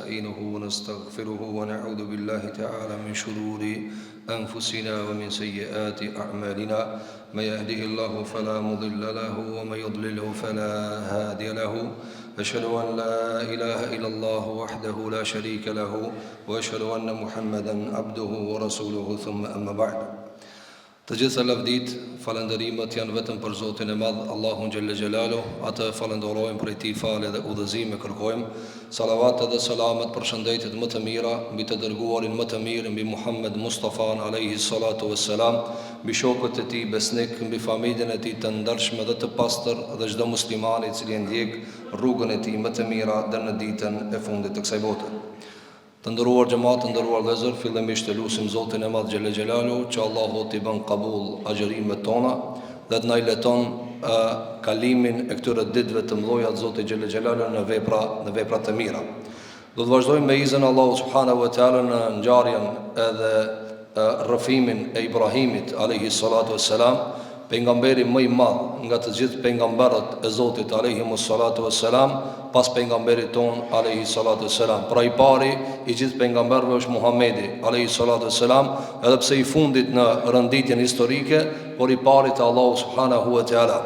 ونستعينه ونستغفره ونعوذ بالله تعالى من شرور أنفسنا ومن سيئات أعمالنا من يهده الله فلا مضل له ومن يضلله فلا هادي له أشهد أن لا إله إلا الله وحده لا شريك له وأشهد أن محمدا عبده ورسوله ثم أما بعد. Të gjitha lavdit, falënderimet janë vetëm për Zotin e Madh, Allahun Gjelle Gjelalu. Atë falënderojmë, prej tij falë dhe udhëzime kërkojmë. Salavat dhe selamet për shëndetit më të mira mbi të dërguarin më të mirë, mbi Muhammed Mustafan alayhi salatu wassalam, mbi shokët e tij besnik, mbi familjen e tij të ndershme dhe të pastër dhe çdo musliman i cili ndjek rrugën e tij më të mira deri në ditën e fundit të kësaj bote. Të ndëruar xhamat, të ndëruar vëllezër, fillimisht të lutim Zotin e Madh Xhelle Xhelalu që Allahu t'i bën qabul agjërimet tona dhe të na leton kalimin e këtyre ditëve të mëdha të Zotit Xhelle Xhelalu në vepra të mira. Do të vazhdojmë me izin Allahu subhanahu wa taala në ngjarjen edhe rrëfimin e Ibrahimit alayhi salatu wassalam, pejgamberi më i madh nga të gjithë pejgamberët e Zotit alayhi salatu wassalam, pas pejgamberit ton alayhi salatu wassalam. Pra i pari i gjithë pejgamberëve është Muhamedi alayhi salatu wassalam, edhe pse i fundit në renditjen historike, por i pari te Allahu subhanahu wa taala.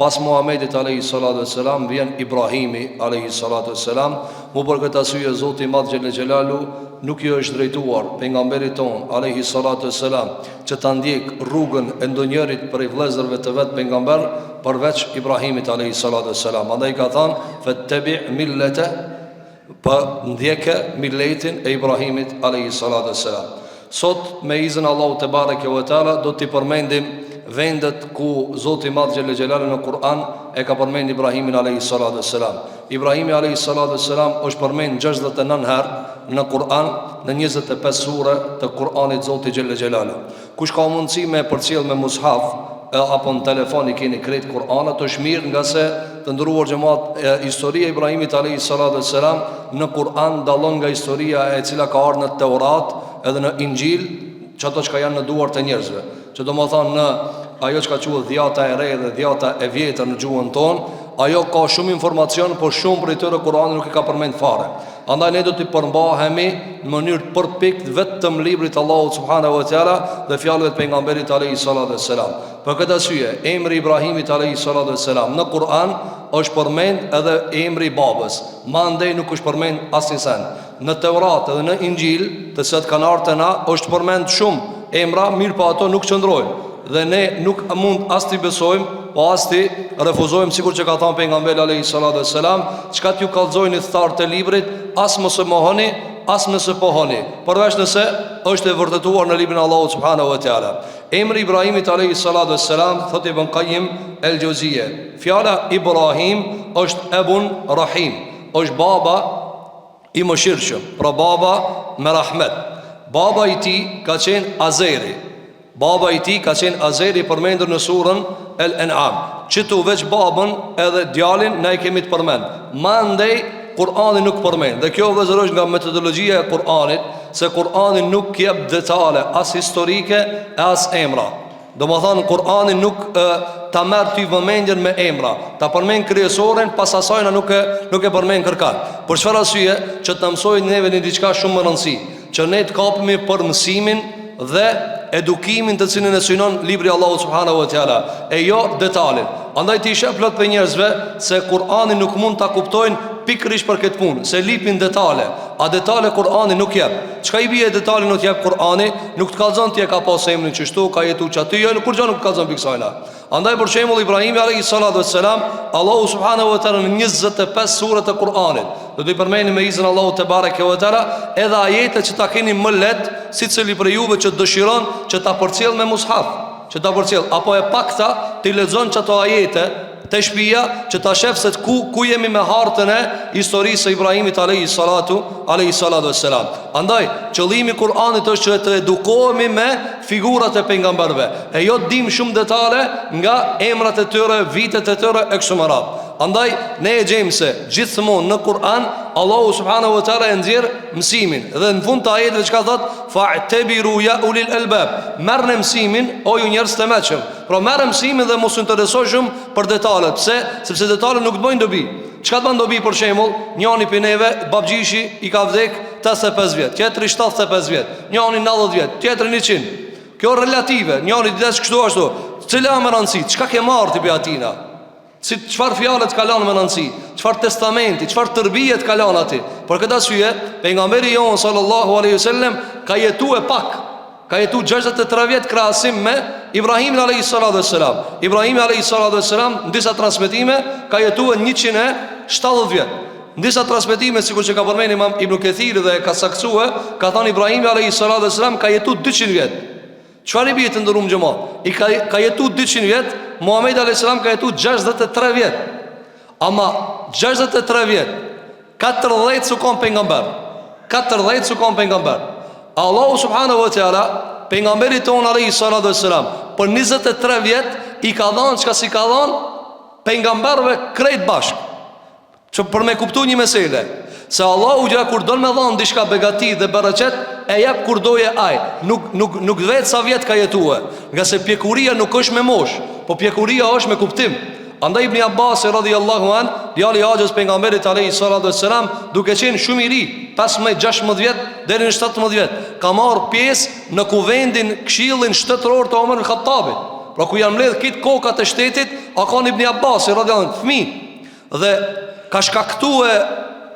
Pas Muhamedit alayhi salatu wassalam vjen Ibrahimi alayhi salatu wassalam. Mu për këtë arsye Zoti i Madh Xhelle Xhelalu nuk i është drejtuar pejgamberit ton alayhi salatu wassalam që ta ndjek rrugën e ndonjërit prej vëllezërve të vet pejgamber përveç Ibrahimit alayhi salatu wassalam. Andaj ka thënë fattabi millata, pa ndjekë milletin e Ibrahimit alayhi salatu wassalam. Sot me izin Allahu te bareke ve teala do t'i përmendim vendet ku Zoti i Madh Xhelle Xhelalu në Kur'an e ka përmendur Ibrahimin alayhi salatu wassalam. Ibrahimi alayhi salatu wassalam është përmendur 69 herë në Kur'an, në 25 sure të Kur'anit Zoti Xhelle Xhelalu. Kush ka mundësi me përcjell me mushaf apo në telefon i keni krejt Kur'anat, është mirë, nga se të ndëruar xhamat, historia e Ibrahimit alayhi salatu wassalam në Kur'an dallon nga historia e cila ka ardhur në Teurat edhe në Injil, çato që janë në duart e njerëzve. Që do më thonë në ajo që ka quhet dhjata e re dhe dhjata e vjetër në gjuhën tonë, ajo ka shumë informacion, por shumë për i tërë Kur'ani nuk i ka përmend fare. Andaj ne do t'i përmbahemi në mënyrë të përpikt vetëm librit Allahu subhanahu wa taala dhe fjalëve të pejgamberit alayhi salatu wassalam. Për këtë arsye, emri Ibrahimit alayhi salatu wassalam në Kur'an është përmend edhe emri i babës. Mandej nuk është përmend asnjë sen. Në Teurat edhe në Injil, të cilat kanë ardhur na, është përmend shumë emra, mirë pa ato nuk qëndrojnë. Dhe ne nuk mund as t'i besojmë, po as t'i refuzojmë, sikur që ka thënë pejgamberi alayhi salatu wassalam, çka t'ju kallëzojnë thartë të librit, as mos e mohoni, as mos e pohoni, përveç nëse është e vërtetuar në librin e Allahut subhanahu wa taala. Emri Ibrahimit alayhi salatu wassalam, thot Ibn Qayyim el-Jawziyje, fjala Ibrahim është ebun rahim, është baba i mëshirshëm, pra baba me rahmet. Baba i tij ka qenë Azeri. Baba i tij ka qenë Azeri, përmendur në surën El-An'am. Çitu veç babën edhe djalin ne i kemi të përmend. Mandej Kur'ani nuk përmend. Dhe kjo vëzërosh nga metodologjia e Kur'anit, se Kur'ani nuk jep detale as historike e as emra. Do më thonë, Kur'ani nuk ta merr ty vëmendjen me emra, ta përmend krijesoren, pas asajna nuk e përmend kërkan. Për çfarë arsye? Që të mësojë neve një diçka shumë më rëndësishme, që ne të kapemi për mësimin dhe edukimin të cilin e synon libri Allahu subhanahu wa taala, e jo detalin. Andaj ti sheh plot për njerëzve se Kur'ani nuk mund ta kuptojnë pikërisht për këtë punë, se lipin detale. A detale Kur'ani nuk jep. Çka i bie detale nuk jep Kur'ani, nuk të kallzon ti e ka pas emrin çështu, ka jetu çaty, jo kur gjë nuk kallzon piksojna. Andaj për shembull Ibrahimi alayhi salatu wassalam, Allahu subhanahu wa taala në 25 sure të Kur'anit, do t'i përmendim me izin Allahu te bareke ve teala edhe ajete që ta keni më lehtë, sicili prej juve që dëshiron që ta përcjell me mushaf, që ta përcjell, apo e pakta ti lexon çato ajete të shpia që ta shef se ku jemi me hartën e historisë së Ibrahimit alayhi salatu wassalam. Andaj qëllimi i Kur'anit është që të edukohemi me figurat e pejgamberëve, e jo dim shumë detale nga emrat e tyre, vitet e tyre e kështu me radhë. Andaj ne e gjejmë se gjithmonë në Kur'an Allahu subhanahu wa taala e nxjerr mësimin dhe në fund të ajeteve çka thot fa'tabiru ya ulil albab, merrni mësimin o ju njerëz të mëshëm. Pra merrni mësimin dhe mos u interesoni shumë për detalet. Pse? Sepse detalet nuk të bëjnë dobi. Çka të bën dobi për shembull, njëri për neve, babgjishi i ka vdek 85 vjet, tjetri 75 vjet, njëri 90 vjet, tjetri 100. Kjo relative, njëri ditë kështu ashtu. Cila më rëndësi? Çka ke marrë ti për atina? Si çfarë fjalë të kalon më rëndësi? Çfarë testamenti, çfarë tërbije të kalon aty? Për këtë arsye, pejgamberi jon sallallahu alaihi wasallam ka jetuar pak. Ka jetu 63 vjet krahasim me Ibrahimin alayhi salatu wassalam. Ibrahimi alayhi salatu wassalam në disa transmetime ka jetuar 170 vjet. Në disa transmetime, sikur që ka përmendur Imam Ibn Kathir dhe ka saktuar, ka thënë Ibrahimi alayhi salatu wassalam ka jetu 200 vjet. Çfarë bie të ndërum xhamat? I ka jetu 200 vjet, Muhamedi alayhi salam ka jetu 63 vjet. Ama 63 vjet, 40 su kon pejgamber. 40 su kon pejgamber. Allahu subhanahu wa taala pejgamberit ton alayhi salatu wassalam për 23 vjet i ka dhënë çka si ka dhënë pejgamberëve krejt bashk. Që për me kuptu një mesele, se Allahu gjera kur don me dhënë diçka begati dhe bereqet, e jep kur doje aj. Nuk vetë sa vjet ka jetue, nga se pjekuria nuk është me mosh, po pjekuria është me kuptim. Andaj Ibn Abbas radhiyallahu an, djali i Haxhës pejgamberit alayhi salatu wassalam, duke qenë shumë i ri, 15-16 vjet deri në 17 vjet, ka marrë pjesë në kuvendin këshillin shtetëror të Omar al-Khattabit. Pra ku janë mbledh këtë kokat e shtetit, akon Ibn Abbas radhiyallahu an, fëmijë, dhe ka shkaktuar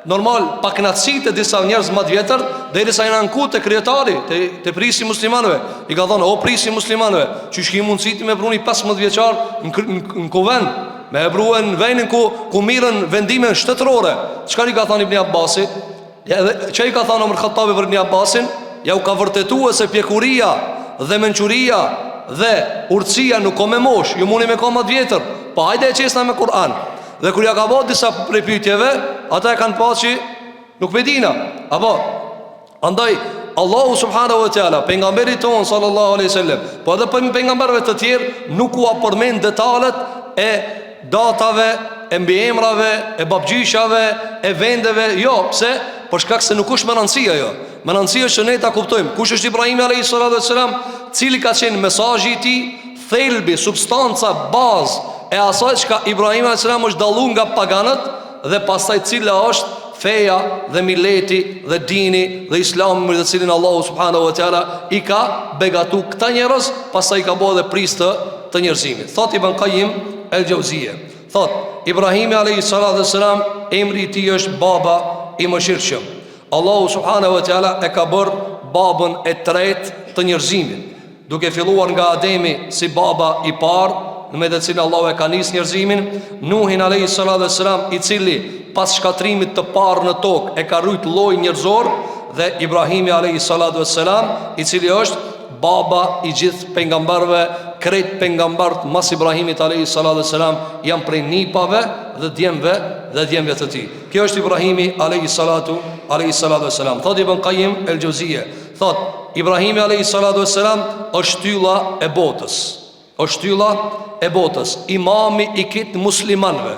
normal paknatësitë e disa njerëz më të vjetër, derisa janë anku te kryetari, te prisi muslimanëve. I ka thonë, o prisi muslimanëve, çish ki mundësi ti me bruni 15 vjeçar në kuvend, me e bruen vendin ku mirën vendimen shtetërore. Çka i ka thonë Ibn Abbasi? Çka i ka thonë Omar Khattabi për Ibn Abbasin? Ja u ka vërtetuar se pjekuria dhe mençuria dhe urtësia nuk ka me mosh, ju mundi me ka më të vjetër. Po hajde e çesna me Kur'an. Dhe kur ja ka bërë disa pyetjeve, ata e kanë pasur që nuk me dina. Apo andaj Allahu subhanahu wa taala pejgamberit ton sallallahu alaihi wasallam, po edhe për pejgamberëve të tjerë nuk u përmend detalet e datave, e mbiemrave, e babgjishave, e vendeve. Jo, pse? Për shkak se nuk është më rëndësia ajo. Më rëndësia është që ne ta kuptojmë kush është Ibrahimi alayhi salatu wassalam, cili ka qenë mesazhi i tij, thelbi, substanca, bazë e asaj që Ibrahim a.s. është dallu nga paganët, dhe pastaj cila është feja dhe mileti dhe dini dhe islami me të cilin Allahu subhanahu wa taala i ka begatu këta njerëz, pastaj ka bëu edhe pris të njerëzimit. Thot Ibn Qayyim el-Jauziyje, thot Ibrahimi alayhi salatu wassalam, emri i tij është baba i mëshirshëm. Allahu subhanahu wa taala e ka bërë babën e tretë të njerëzimit, duke filluar nga Ademi si baba i parë, në me të cilë Allah e ka nis njerëzimin, Nuhin alayhi salatu wassalam, i cili pas shkatrimit të parë në tokë e ka rujt lloj njerëzor, dhe Ibrahimi alayhi salatu wassalam, i cili është baba i gjithë pejgamberëve. Krejt pejgamberët mas Ibrahimit alayhi salatu wassalam janë prej nipave dhe djemve të tij. Kjo është Ibrahimi alayhi salatu wassalam. Thot Ibn Qayyim el-Jauziyje, thot Ibrahimi alayhi salatu wassalam është shtylla e botës. Është shtylla e botës, imami i këtë muslimanëve.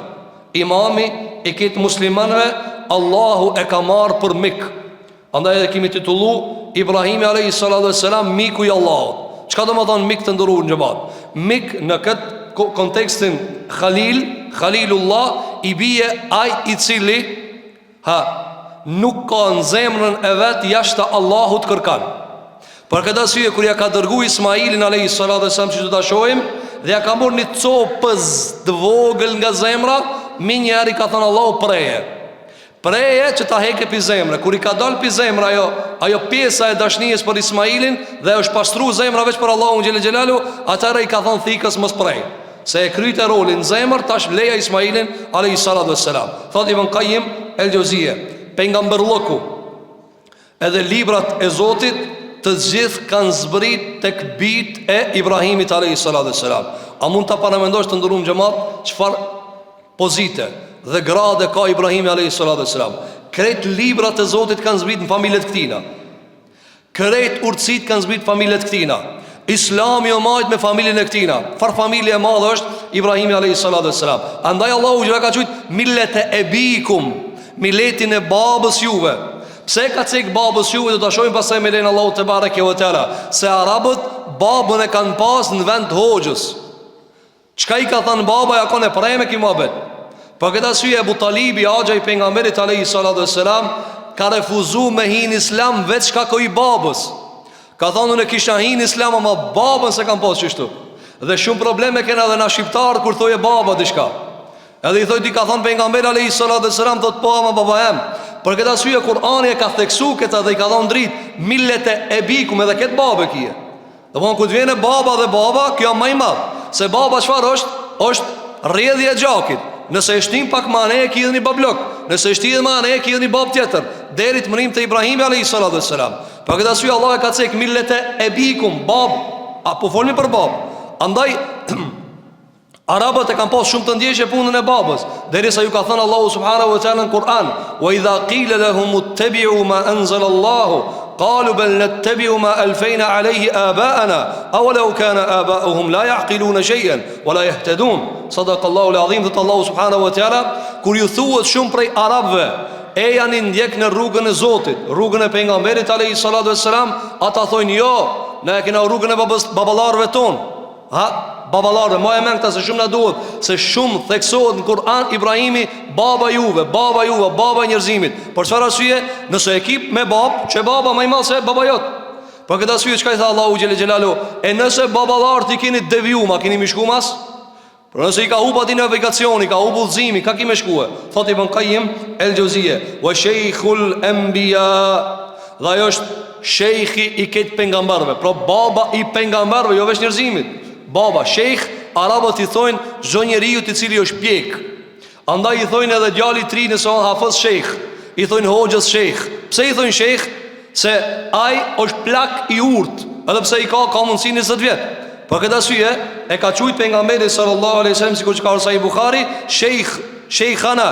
Imami i këtë muslimanëve, Allahu e ka marrë për mik. Andaj edhe kemi titullu Ibrahimi alayhi salatu wassalam, miku i Allahut. Çka do të thonë mik të nderuar në xhamat? Mik në këtë kontekstin Khalilullah, i bie ai i cili nuk ka në zemrën e vet jashtë Allahut kërkan. Për këtë arsye kur ja ka dërguar Ismailin alayhi salatu wassalam, që do ta shohim, dhe ja ka marrë një copës të vogël nga zemra, minjëri ka thënë Allahu preje që ta heke pi zemra. Kur i ka dal pi zemra ajo pjesa e dashnisë për Ismailin, dhe është pastru zemra veç për Allahun xhelel xhelalu, atëra i ka thënë thikës mos prej, se e kryte rolin në zemër, tash leja Ismailin alayhi salatu wassalam. Thot Ibn Qayyim el-Jauziyje, pejgamberlloku edhe librat e Zotit të gjithë kanë zbrit tek bit e Ibrahimit alayhi salatu wassalam. A mund ta paramendosh të ndërum xhamat çfarë pozite dhe grade ka Ibrahimi alayhi salatu wassalam? Krejt librat e Zotit kanë zbrit në familjet këtina. Krejt urtësit kanë zbrit familjet këtina. Islami o majt me familjen e këtina. Far familje e madhe është Ibrahimi alayhi salatu wassalam. Andaj Allahu gjera ka thujt millete ebikum, milletin e babës juve. Pse ka cek babës juve, do ta shohim pastaj me lenin Allahu te bareke ve teala, se arabët babën e kanë pas në vend hoxhës. Çka i ka thënë baba, ja kanë preme ki mohabet. Për këtë arsye Abu Talibi, axha i pejgamberit alayhi salatu wassalam, ka refuzuar me hin islam veç ka ko i babës. Ka thonë unë kisha hin islam ama babën se kam pas kështu. Dhe shumë probleme kena edhe na shqiptar kur thoje baba diçka. Edhe i thoj ti ka thonë pejgamberi alayhi salatu wassalam, thot po ama baba jam. Për këtë arsye Kur'ani e ka theksuar këtë dhe i ka dhënë dritë millete e bikum edhe këtë babë kije. Do von kur të vjen baba dhe baba, kjo më i madh. Se baba çfarë është? Është rrjedhja e gjakit. Nëse e shtin pak më anë e ki një bablok. Nëse e shtin më anë e ki një bab tjetër. Deri të mërim të Ibrahimi alayhi salatu wassalam. Për këtë arsye Allah e ka cek millete e bikum, bab, apo folmi për bab. Andaj Arabët e kanë pas shumë të ndjeshje punën e babës, derisa ju ka thënë Allahu subhanahu wa taala në Kur'an: "Wa idha qila lahum ittabi'u ma anzala Allahu qalu bal nattabi'u ma alfayna alayhi aba'ana aw law kana aba'uhum la ya'qiluna shay'an wa la yahtadun." Sadaqa Allahu al-azim. Dhe Allahu subhanahu wa taala kur ju thuhet shumë prej arabëve e janë ndjek në rrugën e Zotit, rrugën e pejgamberit alayhi salatu wassalam, ata thonë jo, ne kena rrugën e baballarëve ton. Babalarve, ma e men këta se shumë në duhet, se shumë theksohet në Kur'an Ibrahimi, baba juve, baba njerëzimit. Për çfarë arsye? Nëse ekip me bab, që baba më i madh se baba jot. Për këtë arsye çka i tha Allahu xhel xelalu, e nëse baballarët i keni deviju, ma keni më shku mas? Por nëse i ka hupa ti navigacioni, ka hupa udhëzimi, ka kime shkue? Thot Ibn Qayyim el-Jauziye, wa shaykhul anbiya, dhe ajo është shejhi i këtë pejgamberëve, pra baba i pejgamberëve, jo veç njerëzimit. Baba, shejh, arabët i thojnë çdo njeriu i cili është pjek. Andaj i thojnë edhe djali i tri nëse on hafës shejh, i thojnë hoxhës shejh. Pse i thojnë shejh? Se ai është plak i urtë, edhe pse i ka mundësi 20 vjet. Për këtë arsye e ka thujt pejgamberi sallallahu alaihi wasallam, sikur ka Sahih Buhari, shejh, shejkhana.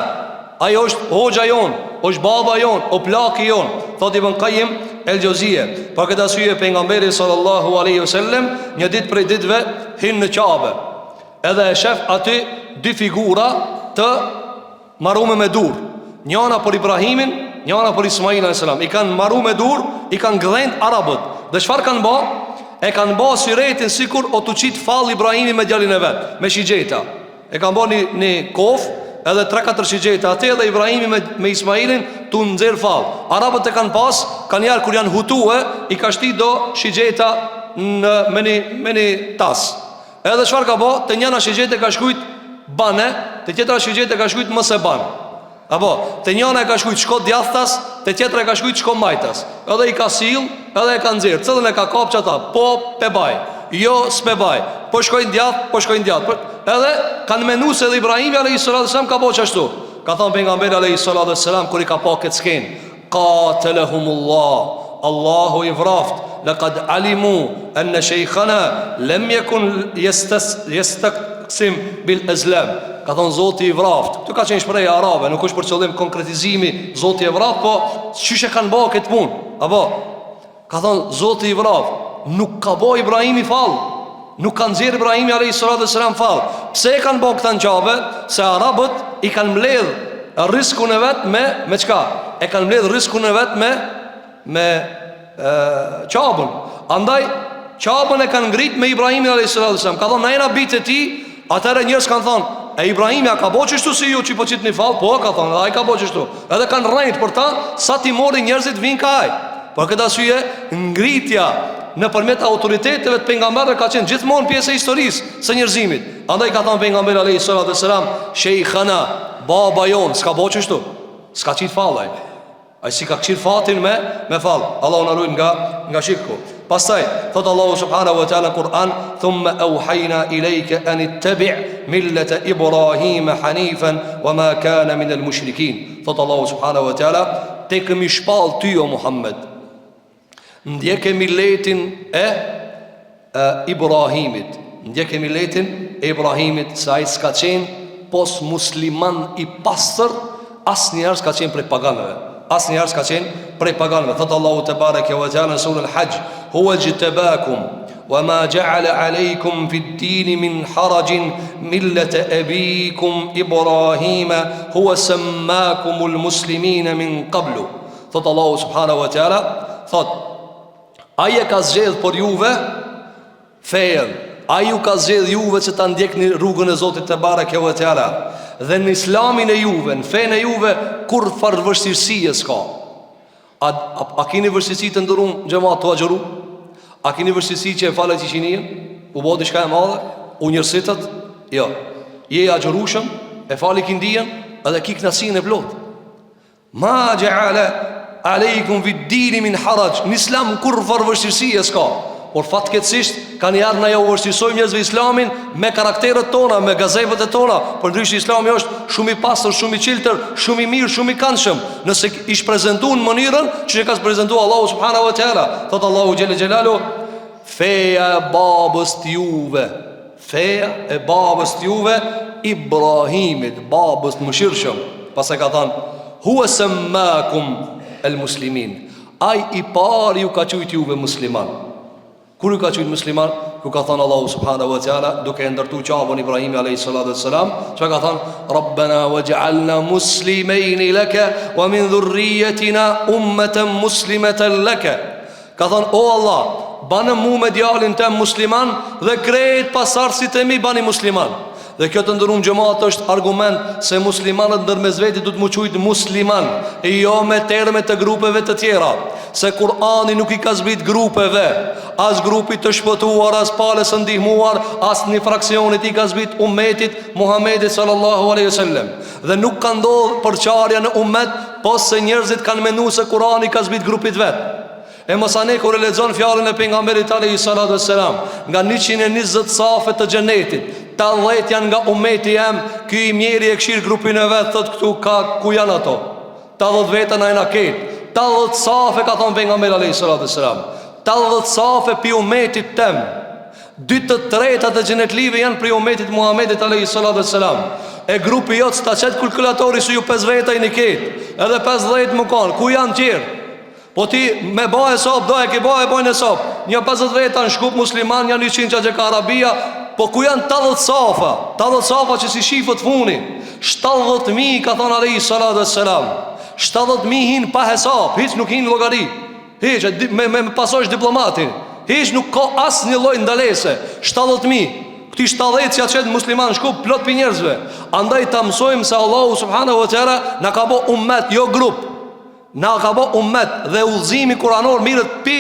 Ai është hoxha jon, është baba jon, o plaki jon. Thot Ibn Qayyim el-Jauziye, për këtë arsye pejgamberi sallallahu alaihi wasallam një ditë prej ditëve hin në Kabe. Edhe e shef aty dy figura të marrume me dur. Njëna për Ibrahimin, njëna për Ismail alayhis salam. I kanë marru me dur, i kanë gdhënë arabët. Dhe çfarë kanë bë? E kanë bë siretin sikur o tu qit fall Ibrahimi me djalin e vet, me shigjeta. E kanë bë në kof, edhe 3-4 shigjeta aty, dhe Ibrahimi me Ismailin tu nxjerr fall. Arabët e kanë pas, kanë jar kur janë hutue, i ka shti do shigjeta me një tas. Edhe çfarë ka bë? Te njëna shigjete ka shkruajt bane, te tjetra shigjete ka shkruajt mos e ban. Apo te njëna e ka shkruajt shko djathtas, te tjetra e ka shkruajt shko majtas. Edhe i ka sill, edhe e ka nxjerr. Cëllën e ka kapç ata? Po pe baj. Jo s'pe baj. Po shkojnë djath, po shkojnë djath. Edhe kanë menuar se edhe Ibrahimi alayhis salam ka bëu ashtu. Ka thënë pejgamberi alayhis salam kur i ka pa këtë skenë, qatalahumullah, Allahu i vraft, laqad alimu anna shaykhana lam yakun yastaksim bil azlam. Ka thënë Zoti i vraft. Kjo ka qenë shprehje arabe, nuk është për qëllim konkretizimi Zoti i vraft, po çish e kanë bërë këtë punë? Apo ka thënë Zoti i vraft, nuk ka bë Ibrahimi fall. Nuk kanë nxjerr Ibrahimi alayhis salam fall. Pse e kanë bërë këtë në Kabe? Se arabët i kanë mbledh rrezikun e vet me çka? E kanë mbledh rrezikun e vet me Qabën. Andaj Qabën e kanë ngrit me Ibrahimin alayhis salam. Ka thonë na bitë ti, atëherë njerëz kanë thonë, e Ibrahimi a ka bëu çështu si ju që po çit në fall? Po, ka thonë, ai ka bëu çështu. Edhe kanë rrejt për ta, sa ti mori njerëzit vin ka ai. Por këtë arsye ngritja nëpërmjet autoriteteve të pejgamberëve ka qenë gjithmonë pjesë e historisë së njerëzimit. Andaj ka thënë pejgamberi alayhis salam, shejkhana, baba jon, s'ka bëu çështu. S'ka qit fallaj. Ai si ka qit fatin me fall. Allahu na ruaj nga shirku. Pastaj thot Allahu subhanahu wa taala Kur'an, thumma awhayna ilayka an ittabi' millata Ibrahima hanifan wama kana min al-mushrikeen. Thot Allahu subhanahu wa taala, te kemi shpall ty o Muhammed, ndjekë milletin e Ibrahimit. Ndjekë milletin e Ibrahimit, se ai s'ka qenë pos musliman i pastër, asnjëherë s'ka qenë prej paganëve. Asnjëherë s'ka qenë prej paganëve. Thot Allahu te bareke ve teala në surën Al-Hajj, huwa jtabakum wama ja'ala alaykum fi ad-din min harajin millata abikum Ibrahima huwa sammakumul muslimina min qablu. Thot Allahu subhanahu wa taala, thot ai e ka zgjedh për juve fejen, ai ju ka zgjedh juve që ta ndjekni rrugën e Zotit te bareke ve teala. Dhe në islamin e juve, në fenë e juve, kur farë vështirësie s'ka. A kini vështirësi të ndërum xhamat të agjëru? A kini vështirësi që e falë qishinien? U bo diçka e madhe? U njërsitët? Jo. Je agjërushëm, e fali kindien, edhe ki knasin e plot. Ma gja'ala alejkum viddini min haraj. Në islam kur farë vështirësie s'ka. Por fatkeqësisht kanë ardhur na ja u vështirësojmë njerëzve islamin me karakteret tona, me gazepet e tona. Por ndryshe Islami është shumë i pastër, shumë i çiltër, shumë i mirë, shumë i këndshëm. Nëse ish prezantuar në mënyrën që e ka prezantuar Allahu subhanahu wa taala, thot Allahu xhel xelalu, feja e babës të juve, feja e babës të juve, Ibrahimit, babës të mëshirshëm. Pastaj ka thënë, huwa sammakum el muslimin. Ai i pari ju ka thujt juve musliman. Kur ju ka qujtë musliman, ku ka thënë Allahu subhanahu wa ta'ala, duke ndërtu qabën Ibrahimi alayhi salatu wassalam, që ka thënë, Rabbana waj'alna muslimejni leke, wa min dhurrijetina ummeten muslimeten leke. Ka thënë, o Allah, banë mu me djalin tem musliman, dhe krejt pasarësit e mi bani musliman. Dhe kjo të ndërum gjëmat është argument se muslimanët ndërmes veti du të mu qujtë musliman, e jo me terme të grupeve të tjera. Se Kur'ani nuk i ka zbrit grupeve, as grupit të shpëtuar, as palës ndihmuar, as një fraksionit i ka zbrit ummetit Muhammedit sallallahu alaihi wasallam. Dhe nuk ka ndodhur përçarja në ummet, pas se njerëzit kanë menduar se Kur'ani ka zbrit grupit vet. E mosane kur e lexon fjalën e pejgamberit alaihi salatu wassalam, nga 120 safe të xhenetit, 80 janë nga ummeti jam, ky i mjeri e këshir grupin e vet, thot këtu ka ku janë ato. 80 vetën ai na ket. 80 safe ka thon pejgamberi alayhi salatu wasalam. 80 safe pi ummetit tem. 2/3 të xhenetlive janë pri ummetit Muhammedit alayhi salatu wasalam. E grupi jot sta çet kalkulatori se ju 5 veta i niket. Edhe 50 më kanë. Ku janë tjerë? Po ti me bëhe sop, do e ke bëhe bojnë e sop. Një 50 veta në shkup musliman, janë 100 që ka Arabia. Po ku janë 80 safa? 80 safa që si shifët funi. 70.000 ka thonë alayhi salatu wasalam. 70.000 hinë pa hesap, hiç nuk hinë logari. Hiç, me pasosh diplomatin. Hiç nuk ka asë një loj ndalese. 70.000. Këti 70 që atë qëtë musliman shkup plot për njerëzve. Andaj ta mësojmë se Allahu subhanahu wa ta'ala na ka bo ummet, jo grup. Na ka bo ummet dhe udhëzimi kuranor mirët pi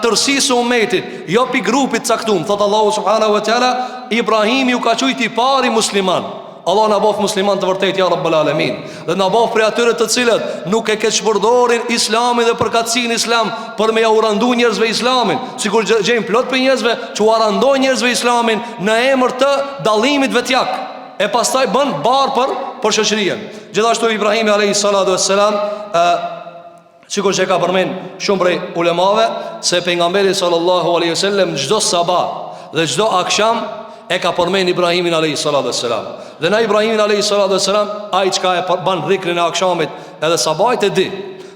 tërsisë ummetit, jo pi grupit caktum. Thot Allahu subhanahu wa ta'ala, Ibrahimi ju ka qujti pari musliman. Allah na bof musliman të vërtet, ja Rabbul Alamin. Dhe na bof për atyre të cilët nuk e keq shpërdorin islamin dhe përkatësinë islam për me ja urandu njerëzve islamin. Sikur gjejmë plot për njerëzve që u arandojnë njerëzve islamin në emër të dallimit vetjak, e pastaj bën barë për shoqërinë. Gjithashtu Ibrahimi alayhi salatu wassalam, sikur që ka përmend shumë prej ulemave, se pejgamberi sallallahu alaihi wasallam çdo sabah dhe çdo akşam e ka përmend Ibrahimin alayhi salatu wassalam. Dhe na Ibrahimin alayhi salatu wassalam, ai çka e ban dhikrin e akşamit edhe sabahit e di.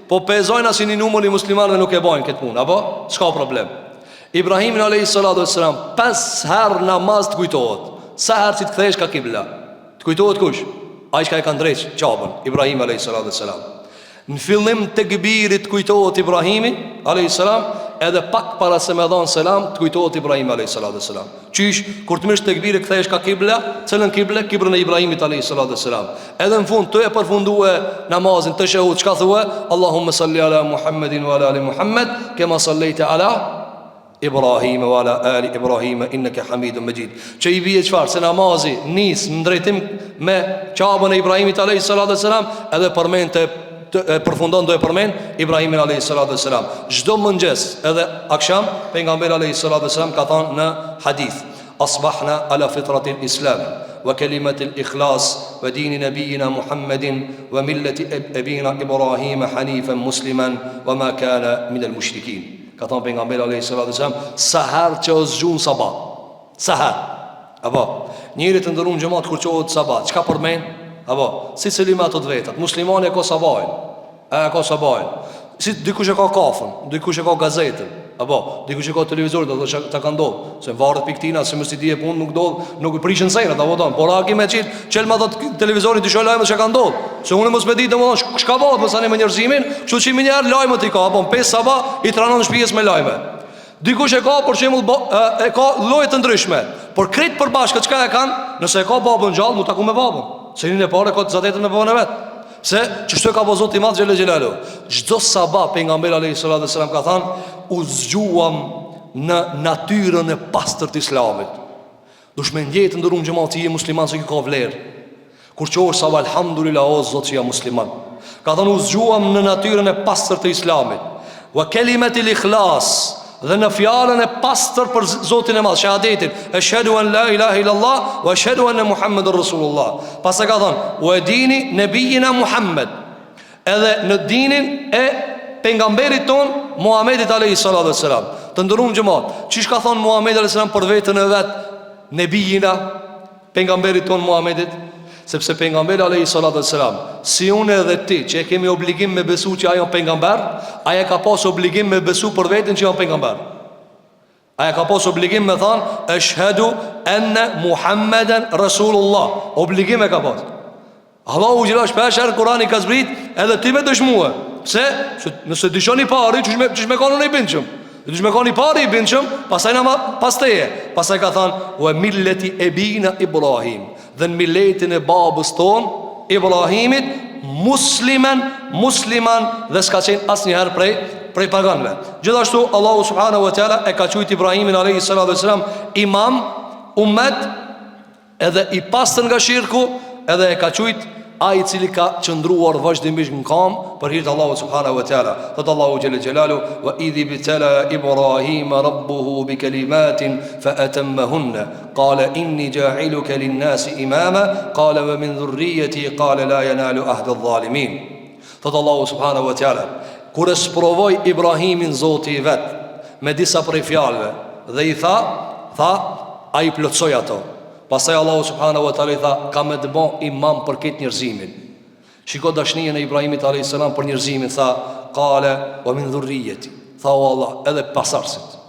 Po pezojnë asin një numër i muslimanëve nuk e bajnë këtë punë, apo? S'ka problem. Ibrahimin alayhi salatu wassalam 5 herë namaz të kujtohet. Sa herë që të kthesh ka kibla, të kujtohet kush? Ai çka e ka ndreq qabën, Ibrahim alayhi salatu wassalam. Në fillim të gëbirit kujtohet Ibrahimi alayhi salam, edhe pak para se me dhanë selam të kujtohet Ibrahimi alayhi salatu wassalam. Qysh, kur të mish të gëbirit kthesh ka kibla, cilën kibla? Kibrën e Ibrahimit alayhi salatu wassalam. Edhe në fund të e përfundue namazin të shahut, çka thua? Allahumma salli ala Muhammedin wa ala ali Muhammed, kema sallaita ala Ibrahim wa ala ali Ibrahim innaka Hamidum Majid. Që i bie çfarë? Se namazi nis në drejtim me qabën e Ibrahimit alayhi salatu wassalam, edhe përmend të përfundon do e përmend Ibrahimin alayhi salatu wassalam. Çdo mëngjes edhe akşam pejgamberi alayhi salatu wassalam ka thënë në hadith, asbahna ala fitratil islam wa kalimatil ikhlas wa dini nabiyina Muhammedin wa millati abina Ibrahim hanifan musliman wa ma kana min al mushrikin. Ka thënë pejgamberi alayhi salatu wassalam, sahar që o zgjun sabah. Sahar. Apo njëri të ndërum xhamat kur çohet sabah, çka përmend? Apo, si cili ato të vetat. Muslimani e ka sabajn, ka sabajn. Si dikush e ka kafën, dikush e ka gazetën, apo dikush e ka televizorin, do të ta ka ndodhur. Se varet piktina, se mos i di e punë nuk do, nuk prishën sejrat, apo don. Por aki me çit, çelma do televizorin të shoh lajmet që ka ndodhur. Se unë mos me di domosdoshmë çka bëhet mos tani me njerëzimin, kështu që më njëherë lajmet i ka, apo 5 sabah i tranon shtëpisë me lajme. Dikush e ka për shembull e ka lloje të ndryshme, por krejt përbashkët çka e kanë, nëse e ka babën gjallë, mu taku me babën. Se një e pare ka të zatetën me bëvën e vetë. Se çështoj ka po Zoti i Madh xhel xhelalu. Çdo sabah pejgamberi alayhis salam ka thënë, u zgjuam në natyrën e pastërt të Islamit. Dush me ndjetë të ndërum xhamati i musliman se ka vlerë. Kur qosh sa alhamdulillah o Zot që jam musliman. Ka thënë u zgjuam në natyrën e pastërt të Islamit. Wa kalimatul ikhlas, dhe në fjalën e pastër për Zotin e Madh, shahadetin, ashhadu an la ilaha illallah wa ashhadu anna muhammadar rasulullah. Pas ka thënë wa dini nabiyina Muhammad, edhe në dinin e pejgamberit ton Muhamedit alayhis salatu wassalam. Të ndërum xhamat, çish ka thënë Muhamedi alayhis salam për veten e vet, nebijina, pejgamberit ton Muhamedit, sepse pejgamberi alayhis salatu wassalam, si unë edhe ti që e kemi obligim me besu që ajo pejgamber, aja ka pas obligim me besu për veten që ajo pejgamber. Aja ka pas obligim me thënë ashhadu anna Muhammadan rasulullah. Obligim e ka pas. Allahu xhelash peshar Kurani ka zbrit edhe ti me dëshmue. Pse? Nëse dishon i pari, çish me kanë në bindshëm. Dush me kanë i pari i bindshëm, pastaj na pasteje. Pastaj ka thënë wa milleti ebina Ibrahim, dhe në milletin e babës ton Ibrahimit, musliman, dhe s'ka qenë asnjëherë prej paganëve. Gjithashtu Allahu subhanahu wa taala e ka thujt Ibrahimin alayhis salatu wassalam imam, ummet, edhe i pastër nga shirku, edhe e ka thujt ai i cili ka qëndruar vazhdimisht në kam për hir të Allahut subhanahu wa taala. Qad Allahu jalla jalalu wa idhi bitala Ibrahim rabbuhu bi kalimatin fa atammahunna qala inni ja'iluka lin-nasi imama qala wa min dhurriyyati qala la yanalu ahdi adh-dhalimin. Qad Allahu subhanahu wa taala kur e sprovoi Ibrahimin Zoti i vet me disa prej fjalëve dhe i tha ai plotsoi ato. Pastaj Allahu subhanahu wa taala i tha, ka me të bë imam për këtë njerëzimin. Shiko dashninë e Ibrahimit alayhis salam për njerëzimin, tha qala wa min dhurriyyati. Tha o Allah, edhe pasardhësit.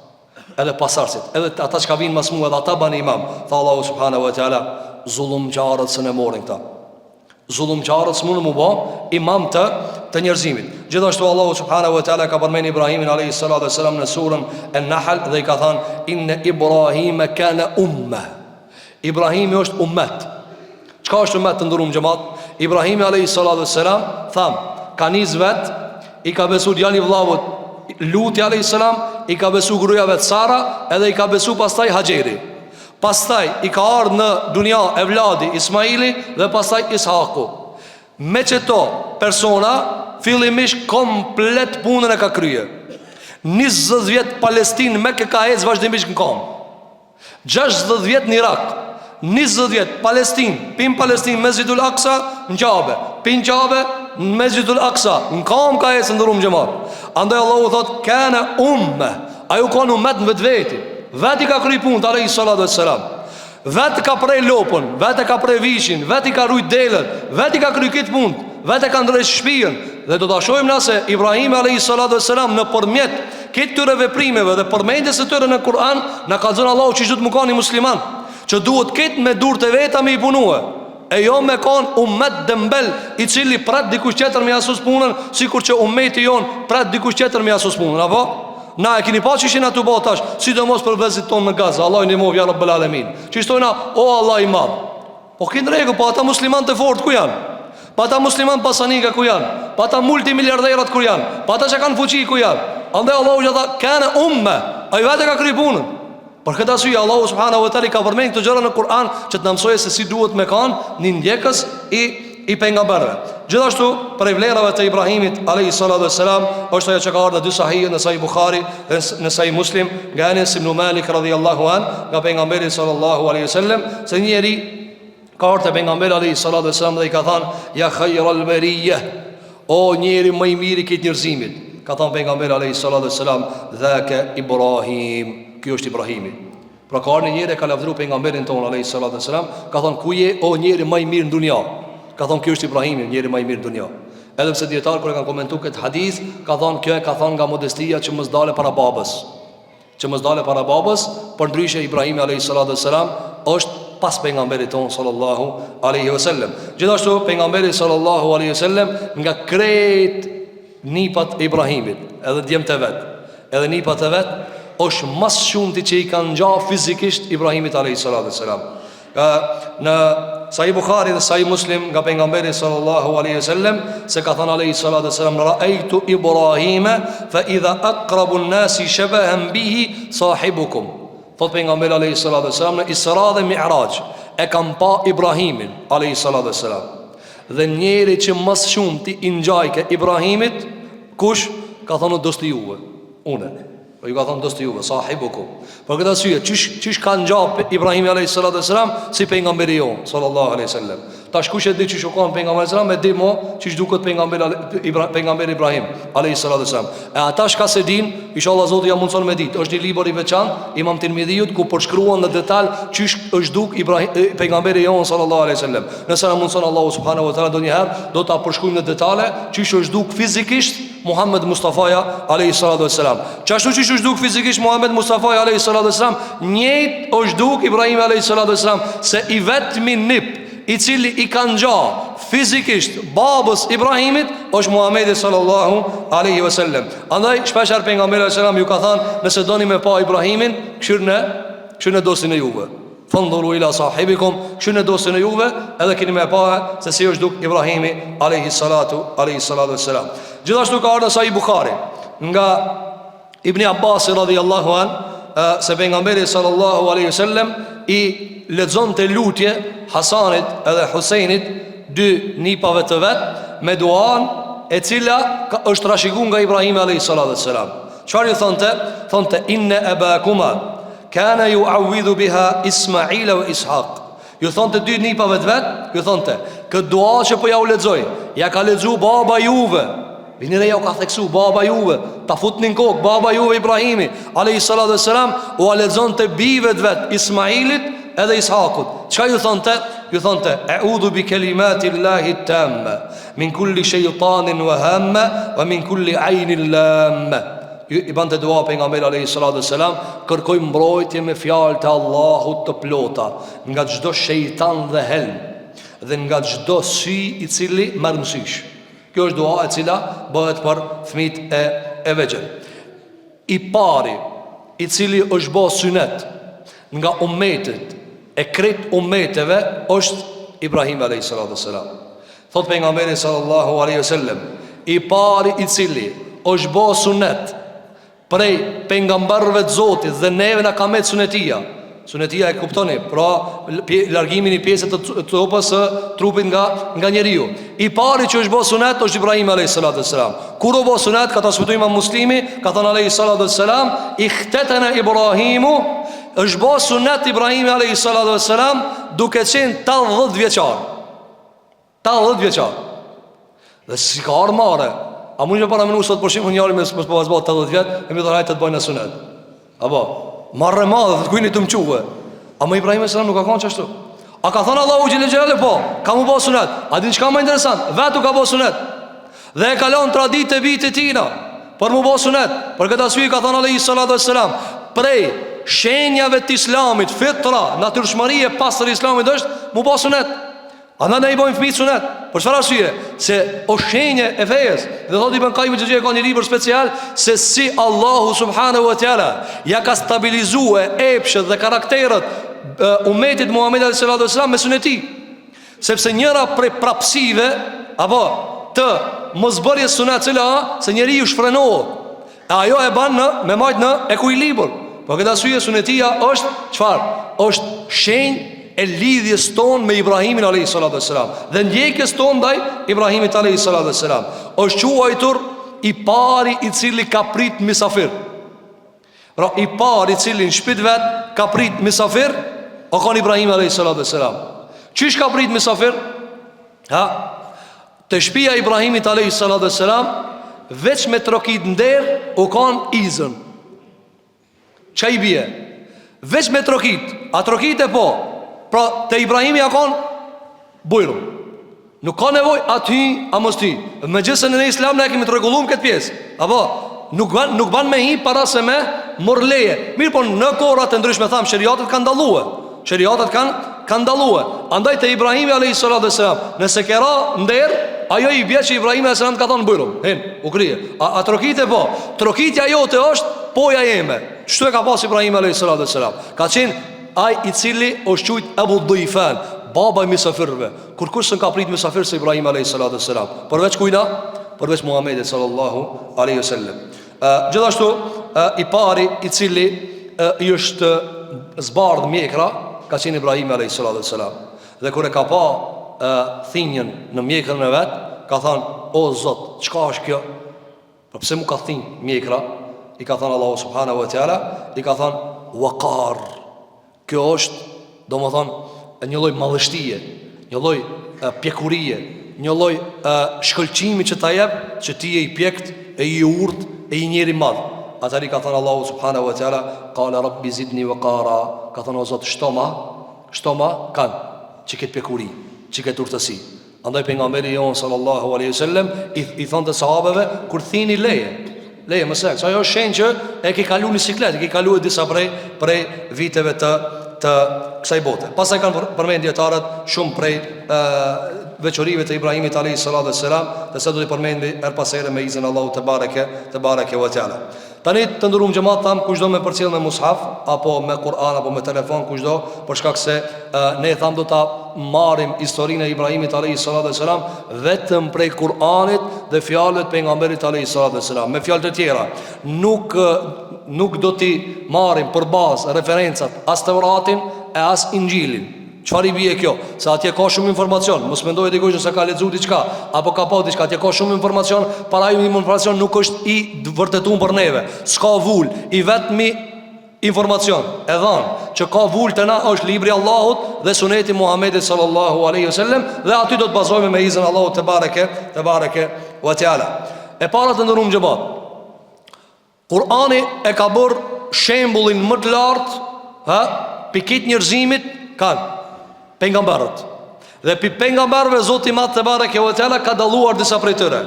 Edhe ata që vinë mas mua, edhe ata bani imam. Tha Allahu subhanahu wa taala, zullumçarët s'e morën këta. Zullumçarët s'mund të bë imam të njerëzimit. Gjithashtu Allahu subhanahu wa taala ka përmend Ibrahimin alayhis salam në surën An-Nahl dhe i ka thënë inna Ibrahima kana ummah. Ibrahimi është ummet. Çka është ummet të ndërum xhamat? Ibrahimi alayhis salatu wassalam tham, ka nis vet, i ka besu djali vllavut Luti alayhis salam, i ka besu gruaja vet Sara, edhe i ka besu pastaj Hajeri. Pastaj i ka ardhur në dunja evladi Ismaili dhe pastaj Ishaku. Me çeto persona fillimisht komplet punën e ka kryer. 20 vjet Palestinë me ka ecë vazhdimisht në kom. 60 vjet në Irak, 20 vjet Palestinë, pin Palestinë Mesjidul Aqsa në Qabe, pin Qabe në Mesjidul Aqsa, në kam ka ecë ndërum xhamat. Andaj Allahu thot kana umma, ajo ka ummet në vetveti. Veti ka kry punë alayhis salatu wassalam. Vetë ka prej lopën, vetë ka prej vishin, vetë ka rujt delën, vetë ka kry këtë punë, vetë ka ndrejt shtëpinë. Dhe do ta shohim na se Ibrahim alayhis salatu wassalam nëpërmjet këtyre veprimeve dhe përmendjes së tyre në Kur'an na ka thënë Allahu që çdo të mëkani musliman, që duhet këtë me durë të veta me i punue, e jo me kon ummet dëmbel i cili prat dikush tjetër me asus punën, sikur që ummeti jon prat dikush tjetër me asus punën. Apo na e keni pa që ishin atu bëu tash, sidomos për vëllezërit tonë në Gaza. Allah i ndihmoj ya Rabbul Alamin. Që shtojna o Allah i madh. Po kin rregull, po ata muslimanë të fortë ku janë? Pa ata musliman pasanika ku janë? Pa ata multimiliarderat ku janë? Pa ata që kanë fuqi ku janë? Andaj Allahu që tha kana umma, ai vetë ka kryer punën. Për këtë arsye Allahu subhanahu wa taala ka përmendur këto gjëra në Kur'an që të na mësojë se si duhet me kanë një ndjekës i pejgamberëve. Gjithashtu për vlerave të Ibrahimit alayhis salatu wassalam është ajo që ka ardhur në dy sahih, në Sahih Buhari dhe në Sahih Muslim nga Anas ibn Malik radhiyallahu an, nga pejgamberi sallallahu alaihi wasallam, se njëri ka ardhur te pejgamberi alayhis salatu wassalam dhe i ka thënë ya khayral bariyah, o njeri më i miri i këtë njerëzimit. Ka thënë pejgamberi alayhis salatu wassalam dhaka Ibrahim, ky është Ibrahimi. Pra ka ardhur njëri ka lavdëruar pejgamberin ton alayhis salatu wassalam, ka thënë ku je o njeri më i mirë në dunja? Ka thonë kjo është Ibrahimi, njeri më i mirë në dunja. Edhe pse dietar kur e kanë komentuar këtë hadith, ka thonë kjo e ka thonë nga modestia që mos dalë para babës. Që mos dalë para babës, por ndryshe Ibrahimi alayhis salatu wassalam është pas pejgamberit ton sallallahu alaihi wasallam. Gjithashtu pejgamberi sallallahu alaihi wasallam nga krejt nipat e Ibrahimit, edhe djemtë e vet, edhe nipat e vet, është më shumë ti që i kanë ngjall fizikisht Ibrahimit alayhis salatu wassalam. Në Sahih Bukhari dhe Sahih Muslim nga pejgamberi sallallahu alaihi wasallam se ka thënë alaihi salatu wasallam ra'aytu Ibrahima fa idha aqrabu an-nasi shabahan bihi sahibukum. Thot pejgamberi alaihi salatu wasallam në Isra dhe Mi'raj e kam pa Ibrahimin alaihi salatu wasallam. Dhe njeri që më shumë ti i ngjajke Ibrahimit, kush? Ka thënë dosti juve, unë. Po ju ka thënë dosti juve, sahibukum. Për këtë arsye, çish ka ngjap Ibrahimi alayhis salatu wasalam si pejgamberi jon sallallahu alaihi wasallam. Tash kush e di çish u ka pejgamberi sallallahu alaihi wasallam, e di mo çish duket pejgamberi Ibrahim alayhis salatu wasalam. E ata shka se din, inshallah Zoti ja mundson me ditë. Është një libër i veçantë Imam Tirmidhiut ku përshkruan në detaj çish është duk Ibrahim pejgamberi jon sallallahu alaihi wasallam. Nëse na mundson Allahu subhanahu wa taala ndonjëherë do ta përshkruajmë në detale çish është duk fizikisht Muhammed Mustafaja alayhi salatu wassalam. Çashtu që është duk fizikisht Muhammed Mustafaja alayhi salatu wassalam, njëjtë është duk Ibrahim alayhi salatu wassalam, se i vetmi nip i cili i ka ngja fizikisht babës Ibrahimit është Muhamedi sallallahu alayhi wasallam. Andaj shpesh pejgamberi alayhi salam ju ka thënë, nëse doni me pa Ibrahimin, këshirni dosin e juve. Fanduru ila sahibikum, këshirni dosin e juve, edhe keni me pa se si është duk Ibrahimi alayhi salatu wassalam. Gjithashtu ka ardhur Sahih Bukhari nga Ibn Abbas radhiyallahu an se pejgamberi sallallahu alaihi wasallam i lexonte lutje Hasanit edhe Husajnit, dy nipave të vet, me duan e cila është trashëguar nga Ibrahimi alayhi salatu wassalam. Çfarë thonte? Thonte inna abakuma kana yu'awwidhu biha Ismaila wa Ishaq. Ju thonte dy nipave të vet, ju thonte, këtë dua që po ja u lexoj, ja ka lexu baba juve. Vini dhe ja u ka theksu baba juve, ta futnin kokë baba juve Ibrahimi alayhi salatu wassalam, u lexonte bive të vet Ismailit edhe Ishakut. Çka ju thonte? Ju thonte a'udhu bi kalimati llahi tamma min kulli shaytanin wa hamma wa min kulli aynin lamma. I bante dua pejgamberi alayhi salatu wassalam, kërkoj mbrojtje me fjalët e Allahut të plota nga çdo shejtan dhe helm dhe nga çdo sy i cili merr mësysh. Kjo është dua e cila bëhet për fëmijët e vegjël. I pari i cili është bë sunet nga ummetet e krejt ummeteve është Ibrahim alayhi salatu wassalam. Thot pejgamberi sallallahu alaihi wasallam, i pari i cili është bë sunet prej pejgamberëve të Zotit dhe neve na ka me sunetia. Sunetia e kuptoni, pra largimin i pjesës të trupit së trupit nga njeriu. I pari që është bë sunet është Ibrahim alayhis salatu wassalam. Kur u bë sunet, ka transmetuar Imam Muslimi, ka thënë alayhis salatu wassalam, ihtatana Ibrahimu, është bë sunet Ibrahim alayhis salatu wassalam duke qenë 80 vjeçar. 80 vjeçar. Dhe si ka armare, a mund të para mënu sot për shembull njëri me pas 80 vjet, e më thonë hajtë të bëjnë sunet. Apo marrë madhe të kujni të mquve. A më Ibrahim e nuk ka kanë qështu. A ka thënë Allahu gjele gjele? Po, ka mu bo sunet. A din qka më interesant? Vetu ka bo sunet. Dhe e kalon tradit e vitit tina për mu bo sunet. Për këtë arsye ka thënë alayhi salatu wassalam, prej shenjave të islamit, fitra, natyrshmëria e pastër islamit është mu bo sunet. A ne i bojmë fëmijët sunet. Për çfarë arsye? Se o shenjë e fejes. Dhe thotë Ibn Qayyim el-Juzeyri ka një libër special se si Allahu subhanahu wa taala ja ka stabilizuar epshet dhe karakteret ummetit Muhammed sallallahu alaihi wasallam me suneti. Sepse njëra prej prapësive apo të mosbërjes sunet cila se njeriu shfrenohet. E ajo e ban me majt në ekuilibër. Po këtë arsye sunetia është çfarë? Është shenjë e lidhjes tonë me Ibrahimin alayhi salatu wassalam dhe ndjekjes tonë ndaj Ibrahimit alayhi salatu wassalam. Është quajtur i pari i cili ka prit misafir. Pra i pari i cili në shtëpinë vet ka prit misafir, o kon Ibrahim alayhi salatu wassalam. Çish ka prit misafir? Te shtëpia e Ibrahimit alayhi salatu wassalam veç me trokit nder u kon izën. Çai bie? Veç me trokit. A trokit e po? Pra te Ibrahimi ja kon bujru. Nuk ka nevoj aty a mos ty. Me gjësën e në islam ne kemi të regullum këtë pjesë. Apo nuk ban me hi para se me morleje. Mirë po në korat e ndryshme tham shëriatet kanë dalue. Shëriatet kanë dalue. Andaj te Ibrahimi alayhis salatu wassalam, nëse kera nder, ajo i bje që Ibrahimi alayhis salam ka thonë bujru. Hen, u krije. A trokite po? Trokitja jote është poja jeme. Çto e ka pas Ibrahimi alayhis salatu wassalam? Ka qenë ai i cili është quajt Abu Dhifan, baba i misafirëve. Kur kush s'ka prit misafir se Ibrahim alayhis salam. Përveç kujna? Përveç Muhamedit sallallahu alaihi wasallam. Gjithashtu i pari i cili i është zbardh mjekra ka qenë Ibrahim alayhis salam. Dhe kur e ka pa thinjën në mjekrën e vet, ka thënë: "O Zot, çka është kjo? Po pse më ka thinj mjekra?" I ka thënë Allahu subhanahu wa taala, i ka thënë: "Waqar." Kjo është, domethënë, një lloj madhështie, një lloj pjekurie, një lloj shkëlqimi që ta jep që ti je i pjekt, e i urtë, e i njeri madh. Atëri ka thënë Allahu subhanahu wa taala: "Qala rabbi zidni waqara." Ka thënë: "O Zot, shtoma kanë që këtë pjekuri, që këtë urtësi." Andaj pejgamberi jon sallallahu alaihi wasallam i thonë të sahabeve kur thini leje më seks. Ajo është shenjë që e ke kaluar në siklet, e ke kaluar disa prej viteve të kësaj bote. Pastaj kanë përmend dietarët shumë prej veçorive të Ibrahimit alayhis salam, dhe sa do të përmendi her pas here me izin Allahu te bareke ve teala. Tani të ndërum xhamat tam kushdo me përcjell me mushaf apo me Kur'an apo me telefon kushdo, për shkak se ne tham do ta marrim historinë e Ibrahimit alayhis salam vetëm prej Kur'anit dhe fjalët e pejgamberit alayhis salam. Me fjalë të tjera nuk do t'i marrim për bazë referencat as Teuratin e as Injilin. Çfarë i bie kjo? Se atje ka shumë informacion. Mos mendoj dikush se ka lexuar diçka apo ka pa diçka, atje ka shumë informacion, para ju informacion nuk është i vërtetuar për neve. S'ka vul, i vetmi informacion e dhanë që ka vul të na është libri Allahut dhe suneti Muhammedit sallallahu alaihi wasallam, dhe aty do të bazohemi me izin Allahut te bareke ve teala. E para të ndërum xhamat, Kur'ani e ka bërë shembullin më të lartë pikit njerëzimit kanë pejgamberët. Dhe pi pejgamberëve Zoti i Madh te bareke ve teala ka dalluar disa prej tyre.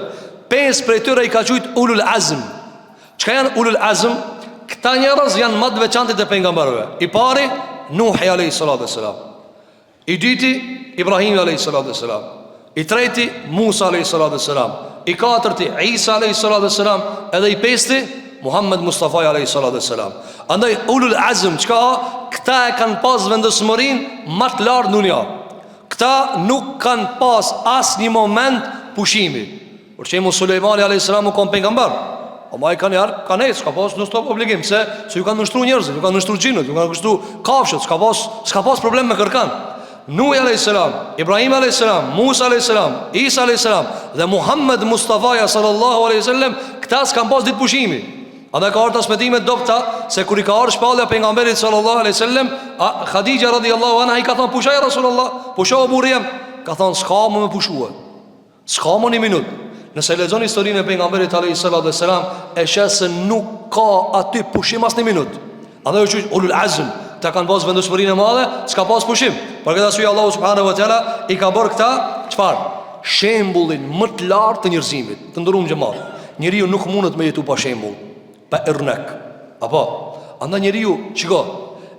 5 prej tyre i ka thujt ulul azm. Çka janë ulul azm? Këta njerëz janë më të veçantë te pejgamberëve. I pari Nuhi alayhis salam. I dyti Ibrahim alayhis salam. I treti Musa alayhis salam. I katërti Isa alayhis salam. Edhe i pesti Muhammed Mustafa alayhis salam. Andaj ulul azm çka? Këta e kanë pas vendosmërinë më të lartë në dunja. Këta nuk kanë pas asnjë moment pushimi. Por çemu Sulejmani alayhis salam u kon pejgamber. O ma i kanë s'ka pas në stop obligim. Se ju kanë nështru njerëzit, ju kanë nështru gjinët, ju kanë nështru kafshët, s'ka pas problem me kërkan. Nuhi a.s., Ibrahim a.s., Musa a.s., Isa a.s. dhe Muhammed Mustafaja sallallahu a.s. Këta s'kan pas ditë pushimi. A dhe ka arë të smetimet dopta se kur i ka arë shpallja pejgamberit sallallahu a.s. Khadija radiallahu anha i ka thonë: pushaj Rasulullah, pushaj burjem. Ka thonë: s'ka më me pushua, s'ka më një minut. Nëse lexon historinë e pejgamberit alayhis salam, e sheh se nuk ka aty pushim as një minutë. Andaj është ulul azm, ta kanë pas vendosmërinë e madhe, s'ka pas pushim. Për këtë arsye Allahu subhanahu wa taala i ka bërë këta çfarë? Shembullin më të lartë të njerëzimit. Të ndërum xhamat. Njeriu nuk mundet me jetu pa shembull, pa ernek. Apo, andaj njeriu, shiko,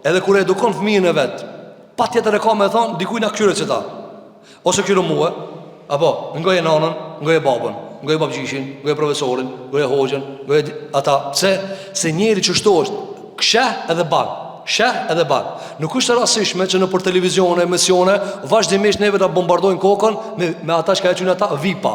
edhe kur edukon fëmijën e vet, patjetër e ka me thon dikujt na kqyre çeta. Ose kqyre mua, apo ngoje nanën, ngoje babën, ngoje babgjishin, ngoje profesorin, ngoje hoxhën, ngoje ata. Se njeri që shto është ksheh edhe ban, sheh edhe ban. Nuk është rastishme që në për televizione, emisione vazhdimisht neve ta bombardojnë kokën me ata që ka qenë ata vipa.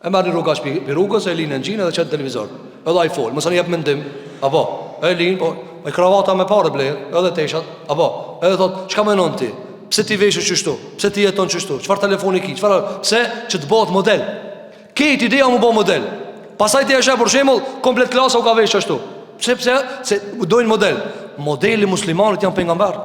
E marrin rrugash pi rrugës, e linë në gjinë edhe çet televizor. Edhe ai fol, mos ani jep mendim, apo e linë, po me kravata me parë ble, edhe teshat, apo edhe thot, çka mendon ti? Pse ti veshësh kështu? Pse ti jeton kështu? Çfarë telefoni ke? Çfarë? Pse që të bëhet model? Këtë ideja mu bë model. Pastaj ti e sheh për shembull, komplet klasa u ka veshë ashtu. Pse se dojnë model. Modeli muslimanit janë pejgamber.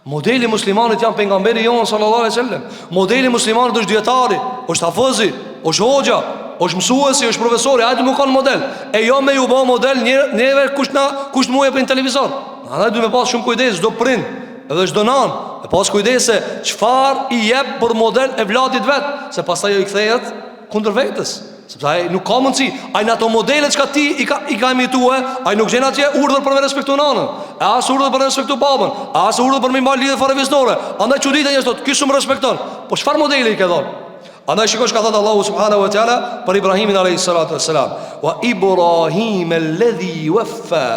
Modeli muslimanit janë pejgamberi jon sallallahu alaihi wasallam. Modeli muslimanit është dietari, është hafizi, është hoxha, është mësuesi, është profesori, ai do të kanë model. E jo me u bë model neve kush mua e prin televizor. Ai duhet me pas shumë kujdes, çdo prind, edhe çdo nan, e pas kujdese çfarë i jep për model e vllatit vet, se pastaj i kthehet kundër vetes. Sepse ai nuk ka mundsi, ai në ato modele që ti i ka imitue, ai nuk gjen atje urdhër për me respektu nanën, as urdhër për me respektu babën, as urdhër për me marr lidhje faravisnore. Andaj çuditë njerëz thotë, ky shumë respekton. Po çfarë modeli i ke dhënë? Andaj shikosh ka thënë Allahu subhanahu wa taala për Ibrahimin alayhis salatu wassalam: "Wa Ibrahim alladhi waffa."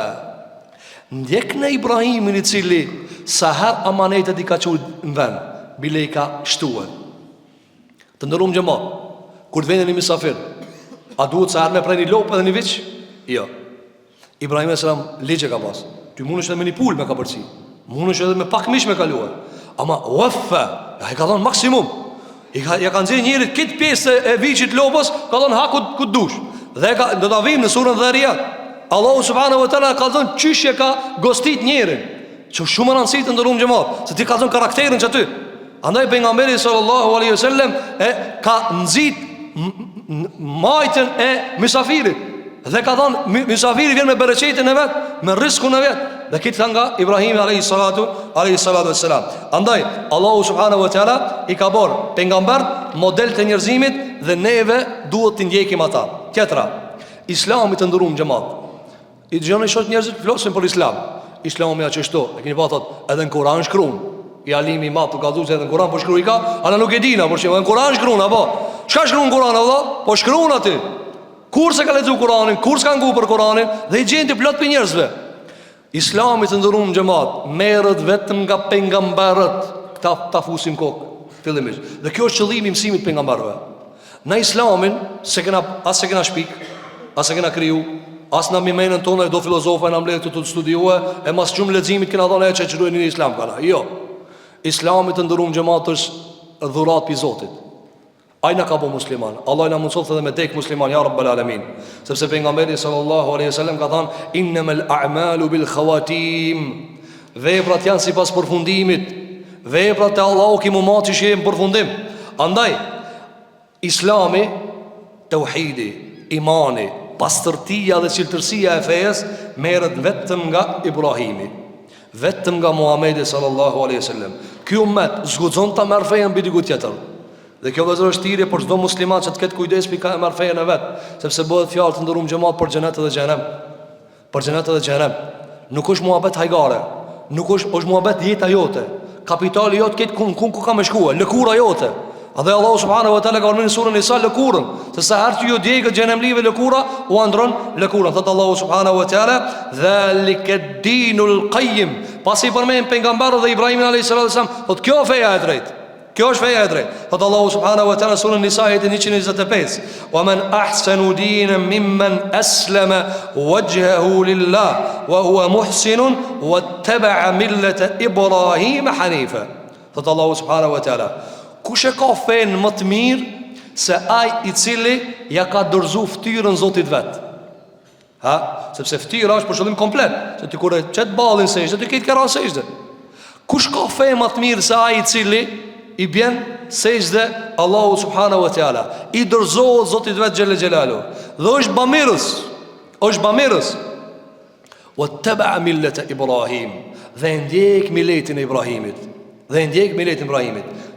Ndjek në Ibrahimin i cili sa her amanetet i ka qurë në vend. bile i ka shtuar. Të ndërum xhamat, kur të vjen një mysafir, a duhet sa arme prej një lopë edhe një viç? Jo. Ibrahim a.s. ligje ka pas. Ty mundesh edhe me një pul me ka përci, mundesh edhe me pak mish me kaluar. Ama waffa, ai ka dhënë maksimum. Ja ka nxjerr njëri këtë pjesë e viçit lopës, ka dhënë ha ku dush. Dhe do ta vim në surën Dhariyat. Allahu subhanahu wa taala ka dhënë çyshje ka gostit njërin. Që shumë rëndësi të ndërum xhamat, se ti ka dhënë karakterin çaty. Andaj pejgamberi sallallahu alaihi wasallam ka nxit majtën e mysafirit. Dhe ka thënë mysafiri vjen me bereqetin e vet, me rrezikun e vet. Dhe këtë nga Ibrahimi alayhi salatu wassalam. Andaj Allahu subhanahu wa taala i ka bërë pejgambert model të njerëzimit dhe neve duhet të ndjekim ata. Tjetra, Islami të ndërum xhamat. I dëgjoni shoq njerëzit flasin për Islam. Islami ja çështo, e keni pa thot, edhe në Kur'an shkruan. I alimi i madh ka thënë se edhe në Kur'an po shkruaj ka, ana nuk e dina, por në Kur'an shkruan apo. Çka shkruan në Kur'an valla? Po shkruan aty. Kur se ka lexuar Kur'anin, kur s'ka ngu për Kur'anin dhe i gjenë të plot për njerëzve. Islami të ndërum xhamat merret vetëm nga pejgamberët. Ta fusim kokë fillimisht. Dhe kjo është qëllimi i mësimit pejgamberëve. Në Islamin se kena shpik, as se kena kriju, as na mimenën tonë do filozofa na mbledh të studiojë, e mas shumë leximit kena thonë që çruajnë në Islam kana. Jo. Islami të ndërum xhamat është dhuratë pi Zotit. Ai na ka bë musliman. Allah na mëson edhe me tek musliman ya rabbal alamin. Sepse pejgamberi sallallahu alaihi wasallam ka thënë innamal a'malu bil khawatim. Veprat janë sipas përfundimit. Veprat e Allahu që më që shehen përfundim. Andaj Islami, tauhidi, imani, pastërtia dhe cilëtërsia e fejes merret vetëm nga Ibrahimi, vetëm nga Muhamedi sallallahu alaihi wasallam. Ky ummet zguxon ta marrë fejen mbi diku tjetër. Dhe kjo vëzhgë është thirrje për çdo musliman që të ketë kujdes për ka marrë fejen e vet, sepse bëhet fjalë të ndërum xhamat për xhenet dhe xhenem. Për xhenet dhe xhenem. Nuk është muhabet hajgare, nuk është muhabet jeta jote. Kapitali jot këtë ku ka më shkuar, lëkura jote. Dhe Allahu subhanahu wa taala ka thënë në surën Nisa lëkurën, se sa herë ju djegë xhenemlive lëkura, u andron lëkurën. Thot Allahu subhanahu wa taala, "Dhalika ad-dinul qayyim." Pasi përmend pejgamberin dhe Ibrahimin alayhis salam, thot kjo feja e drejtë. Kjo është feja e drejtë. Thot Allahu subhanahu wa taala në surën Nisa ayet 125, "Wa man ahsanu dinan mimman aslama wajhahu lillah wa huwa muhsinun wattaba'a millata Ibrahima hanifa." Thot Allahu subhanahu wa taala, kush e ka fen më të mirë se ai i cili ja ka dorëzu fytyrën Zotit vet. Sepse fytyra është për qëllim komplet, se ti kur e çet ballin sejdë, ti ke këra sejdë. Kush ka fen më të mirë se ai i cili i bjen sejdë Allahu subhanahu wa taala, i dorëzohet Zotit vet xhel xhelalu, dhe është bamirës. Wattaba'a millata Ibrahim, dhe ndjek miletin e Ibrahimit.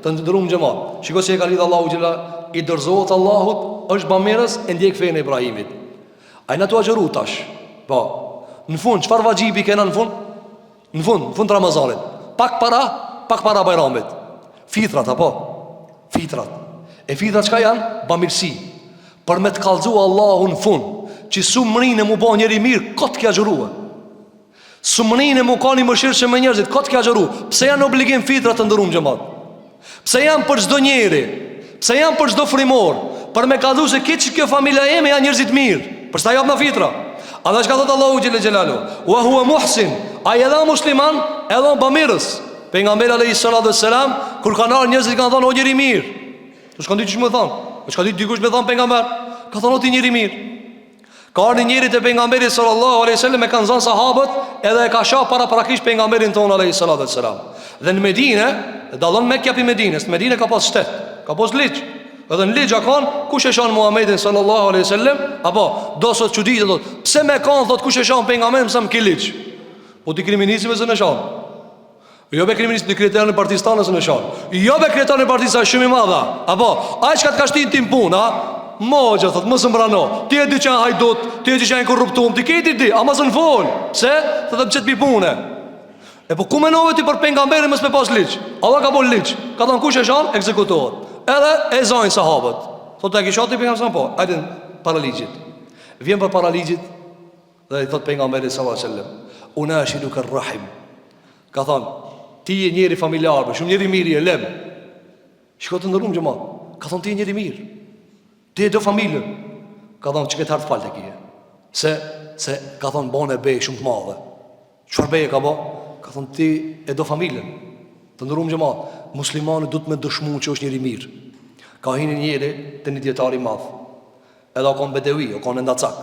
Të ndërum xhamat. Shikoj se e ka lidh Allahu xhela, i dorëzohet Allahut, është bamirës, e ndjek fenë e Ibrahimit. Ai na tu agjëru tash. Po. Në fund çfarë vaxhibi kena në fund? Në fund Ramazanit. Pak para Bajramit. Fitrat apo? Fitrat. E fitrat çka janë? Bamirësi. Për me të kallëzu Allahun në fund, që sumrinë mu bë njëri mirë, kot kja xhurua. Sumrinë mu ka një mëshirë me njerëzit, kot kja xhuru. Pse janë obligim fitrat të ndërum xhamat? Pse janë për çdo njeri? Pse janë për çdo frimor? Për me kallëzu se kjo familja ime janë njerëzit mirë. Për sa jap na fitra. A dhe çka thot Allahu xhel xhelalu? Wa huwa muhsin. Ai edhe musliman, edhe bamirës. Pejgamberi alayhis salatu wassalam kur kanë ardhur njerëzit kanë thonë o njeri mirë. Do shkon diçka më thon. Do shkon dikush më thon pejgamber. Ka thonë o ti njeri mirë. Ka ardhur njëri te pejgamberi sallallahu alaihi wasallam, e kanë zënë sahabët, edhe e ka shoh paraprakish pejgamberin ton alayhis salatu wassalam. Dhe në Medinë, dallon Mekka pi Medinës. Në Medinë ka pas shtet, ka pas ligj. Edhe në ligj ka kush e shon Muhamedit sallallahu alaihi wasallam, apo do sot çuditë thot, pse me kanë thot kush e shon pejgamberin sa më ke ligj. Po ti kriminalizmi se në shon. Jo be kriminalist në kryetarën e partisë tonë në shon. Jo be kryetarën e partisë është shumë i madh. Apo ai çka të ka shtin tim punë, Moja thot mos mbrano. Ti e di që hajdut, ti e di që janë korruptum, ti ke di, ama s'në fol. Pse? Thotë çet bi punë. E po ku menove ti për pejgamberin mos me pas ligj? Allah ka bën ligj. Ka thënë kush e shon, ekzekutohet. Edhe e zojnë sahabët. Thotë ai kishte pejgamberin po, hajde para ligjit. Vjen për para ligjit dhe i thot pejgamberi sallallahu alajhi wasallam, unashiduka arrahim. Ka thënë ti je njëri familjar, shumë njëri mirë, lem. Shiko të ndërum gjëma. Ka thonë ti e njëri mirë, ti e do familje. Ka thonë që këtë hartë falë të kje. Se ka thonë bone e bej shumë të madhe. Qëfar bej e ka bo? Ka thonë ti e do familje. Të ndërum gjëma. Muslimani du të me dëshmu që është njëri mirë. Ka hini njëri të një djetari madhë. Edhe o konë bedevi, o konë endacak,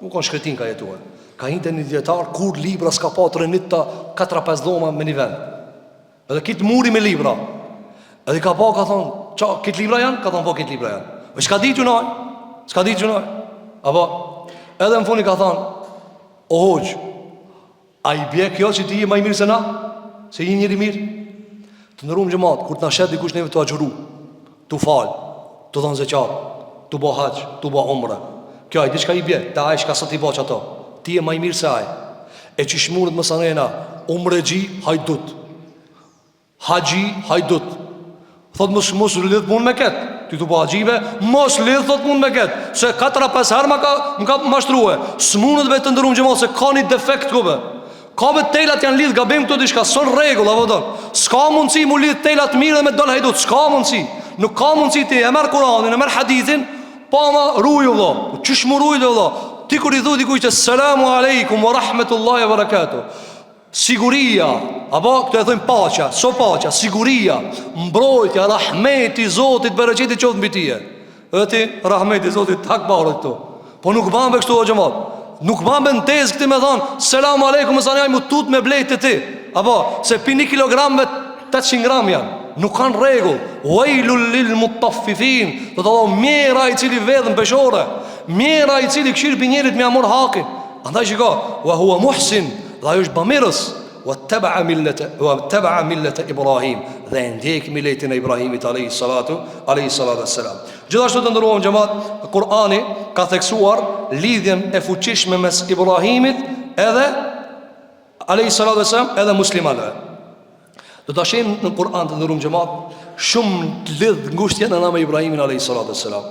o konë shkretin ka jetuar. Ka hini të një djetar kur libra s'ka pa të rënit të 4-5 dhoma me një vend. Edhe kitë muri me libra. Edhe ka pa, ka thonë, qa, kitë libra janë? Ka thonë, po kitë libra janë. E shka ditë gjunaj? Shka ditë gjunaj? Apo, edhe në funi ka thonë, o hoqë, a i bje kjo që ti je maj mirë se na? Se i njëri mirë? Të nërumë gjëmatë, kur të na shetë dikush neve të agjuru, të falë, të dhonë zeqatë, të bo haqë, të bo umre. Kjo ajë, diçka i bje, ta ajë shka sa ti bo që ato. Ti e maj mirë se ajë. E që shmurët më sanena, umre gji, hajdut. Haji, hajdut. Thotë mos lidhë mund me ketë. Ty të bo haqive, mos lidhë thotë mund me ketë. Se 4-5 herë më ka mashtruhe. Së mundët be të ndërumë gjëmatë, se ka një defekt kube. Ka be telat janë lidhë, gabim këto dishka, son regull, a vëdon. Ska mundësi mu lidhë telat mirë dhe me dollë hajdut, ska mundësi. Nuk ka mundësi ti e merë Kuranin, e merë hadithin, pa ma ruju vlo. Qysh mu ruju vlo? Ti kur i dhu dikuj që selamu alejkum wa rahmetullahi wa barakatuh. Siguria, apo këto e thujmë pacha, so pacha, siguria, mbrojtja, rahmeti Zotit, bereqeti qoftë mbi tije. Dhe ti, rahmeti Zotit, tak barët këto. Po nuk bambe kështu o gjëmat. Nuk bambe në tezë këti me thonë, selamu alejkum e sanjaj mu tut me blejt të ti. Apo, se pi 1 kilogram me 800 gram janë. Nuk kanë regull. Wejlul lil mutaffifin. Do të do mjera i cili vedhën peshore, mjera i cili këshirë për njerit me amor hakin. Andaj shiko, wa hua muhsin, dhe ajo është bamirës, wa teba'a millete Ibrahim, dhe ndjek milletin e Ibrahimit alayhi salatu wassalam. Gjithashtu të ndëruam xhamat, Kur'ani ka theksuar lidhjen e fuqishme mes Ibrahimit edhe alayhi salatu wassalam edhe muslimanëve. Do ta shohim në Kur'an të ndëruam xhamat, shumë të lidh ngushtje në me Ibrahimin alayhi salatu wassalam.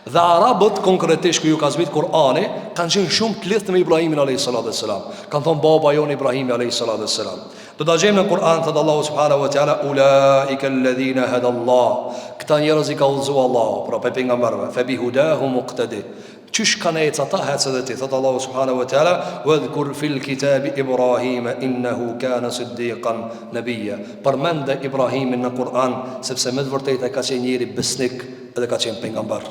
Dhe arabët konkretisht ku ju ka zbrit Kur'ani kanë qenë shumë të lidhur me Ibrahimin alayhi salatu wassalam. Kan thon baba jon Ibrahimi alayhi salatu wassalam. Do ta gjejmë në Kur'an thot Allahu subhanahu wa taala ulaika alladhina hada Allah. Këta njerëz i ka udhëzuar Allahu, pra pe pejgamberëve, fa bihudahu muqtadi. Çish kanë ecë ata hecë edhe ti, thot Allahu subhanahu wa taala wadhkur fil kitabi Ibrahim innahu kana siddiqan nabiyya. Përmende Ibrahimin në Kur'an sepse me të vërtetë ka qenë njëri besnik edhe ka qenë pejgamber.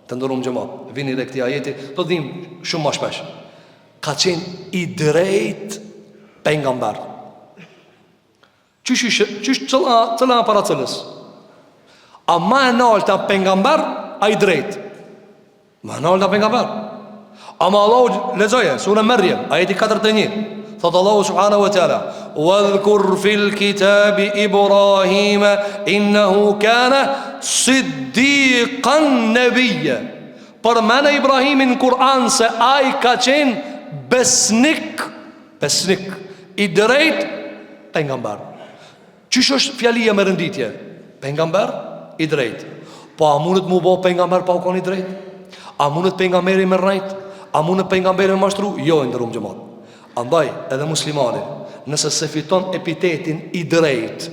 Të ndërum gjëma, vini dhe këti ajeti, do dhim shumë ma shpesh. Ka qenë i drejt pejgamber. Qysh cëla para cëllës? A ma e nalë të pejgamber, a i drejt. Ma e nalë të pejgamber. A ma Allahu lezoje, surë Merjem, ajeti 41. Thotë Allahu subhanahu wa ta'ala wadhkur fil kitabi Ibrahim innahu kana siddiqan nabiyya. Përmene Ibrahimin në Kur'an se ai ka qenë besnik, i drejt pejgamber. Qysh është fjalia me rënditje? Pejgamber i drejt. Po a mundet mu bo pejgamber pa u kon i drejt? A mundet pejgamberi me rrejt? A mundet pejgamberi me mashtru? Jo, ndërum gjëmat. Andaj edhe muslimani, nëse se fiton epitetin i drejt,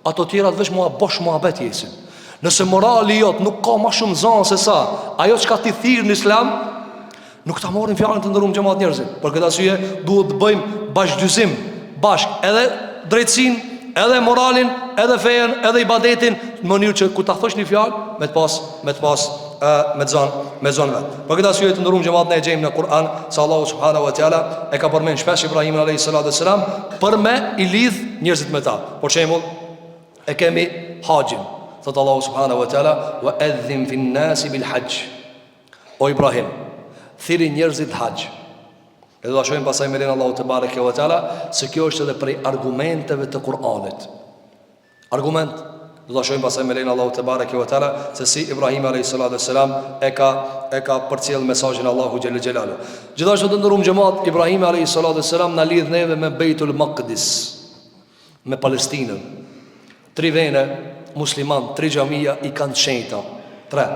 ato tjera të vesh mua bosh mua bet jesin. Nëse morali jot nuk ka ma shumë zanë se sa ajo që ka ti thirë në islam, nuk ta morin fjallën të ndërum gjëmat njerëzit. Për këtë asyje duhet të bëjmë bashkëdyzim, bashk edhe drejtsin, edhe moralin, edhe fejen, edhe ibadetin, në mënyrë që ku ta thosh një fjallë, me zonë vetë. Për këtë asyje të ndërum gjëmat ne e gjejmë në Kur'an se Allahu subhanahu wa ta'ala e ka përmend shpesh Ibrahimin alayhi salatu wassalam për me i lidh njerëzit me ta. Për shembull, e kemi haxhin. Thot Allahu subhanahu wa ta'ala wa adhim fi an-nasi bil hajj. O Ibrahim, thiri njerëzit haxh. Edhe do ta shohim pasaj me Allahu te bareke ve teala se kjo është edhe prej argumenteve të Kur'anit. Argument do ta shohim pasaj me Allahu te bareke ve teala se si Ibrahim alayhis salam e ka përcjell mesazhin Allahu xhelel xhelalu. Gjithashtu të ndërum xhamat, Ibrahim alayhis salam na lidh neve me Beitul Maqdis, me Palestinën. 3 vende musliman, 3 xhamia i kanë shenjta. 3.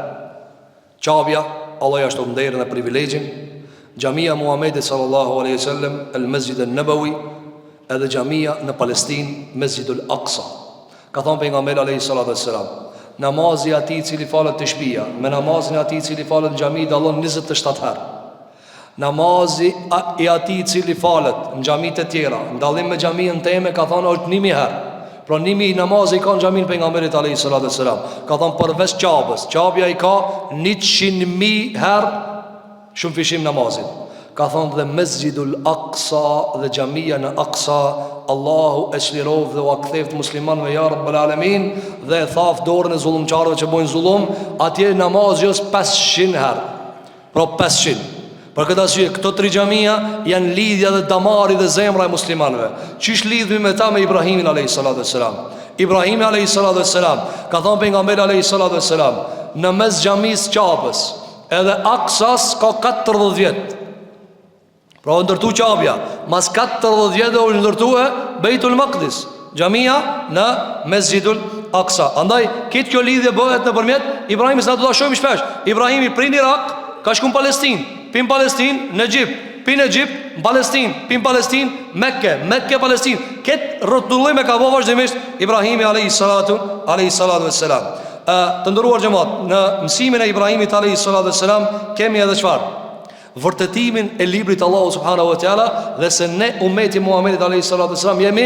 Qabja, Allah jashtë të nderën e privilegjin. Xhamia Muhamedit sallallahu alaihi wasallam, el Masjid an-Nabawi, edhe xhamia në Palestinë, Mesjidul Aqsa. Ka thonë pejgamberi alayhi salatu wassalam, namazi atij i cili falet te shtëpia me namazin e atij i cili falet në xhami dallon 27 herë. Namazi i atij i cili falet në xhamitë e tjera, në dallim me xhamin teme ka thënë është 1000 herë. Pra 1000 namazi ka në xhamin pejgamberit alayhi salatu wassalam. Ka thënë përveç Qabës, Qabja i ka 100.000 herë shumë fishim namazit. Ka thonë dhe Mesjidul Aqsa dhe xhamia në Aqsa, Allahu e çlirov dhe u aktheft muslimanëve ja Rabbul Alamin, dhe e thaf dorën e zullumçarëve që bojnë zullum, atje namaz jos 500 herë. Pra 500. Për këtë arsye këto 3 xhamia janë lidhja dhe damari dhe zemra e muslimanëve. Çish lidhemi me ta me Ibrahimin alayhis salatu wassalam. Ibrahimi alayhis salatu wassalam ka thonë pejgamberi alayhis salatu wassalam, në mes xhamisë Qabës edhe Aksas ka 40 vjet. Pra u ndërtu Qabja, mas 40 vjet u ndërtu e Beitul Maqdis, xhamia në Mesjidul Aqsa. Andaj këtë kjo lidhje bëhet nëpërmjet Ibrahimit, sa do ta shohim shpesh. Ibrahimi prin Irak, ka shku në Palestinë, pin Palestinë në Egjipt, pin Egjipt në Palestinë, pin Palestinë Mekke, Mekke Palestinë. Këtë rrotullim e ka bëu vazhdimisht Ibrahimi alayhis salatu wassalam. Të ndëruar xhamat, në mësimin e Ibrahimit alayhis salatu wassalam kemi edhe çfarë? Vërtetimin e librit Allahu subhanahu wa taala, dhe se ne ummeti Muhamedit alayhis salatu wassalam jemi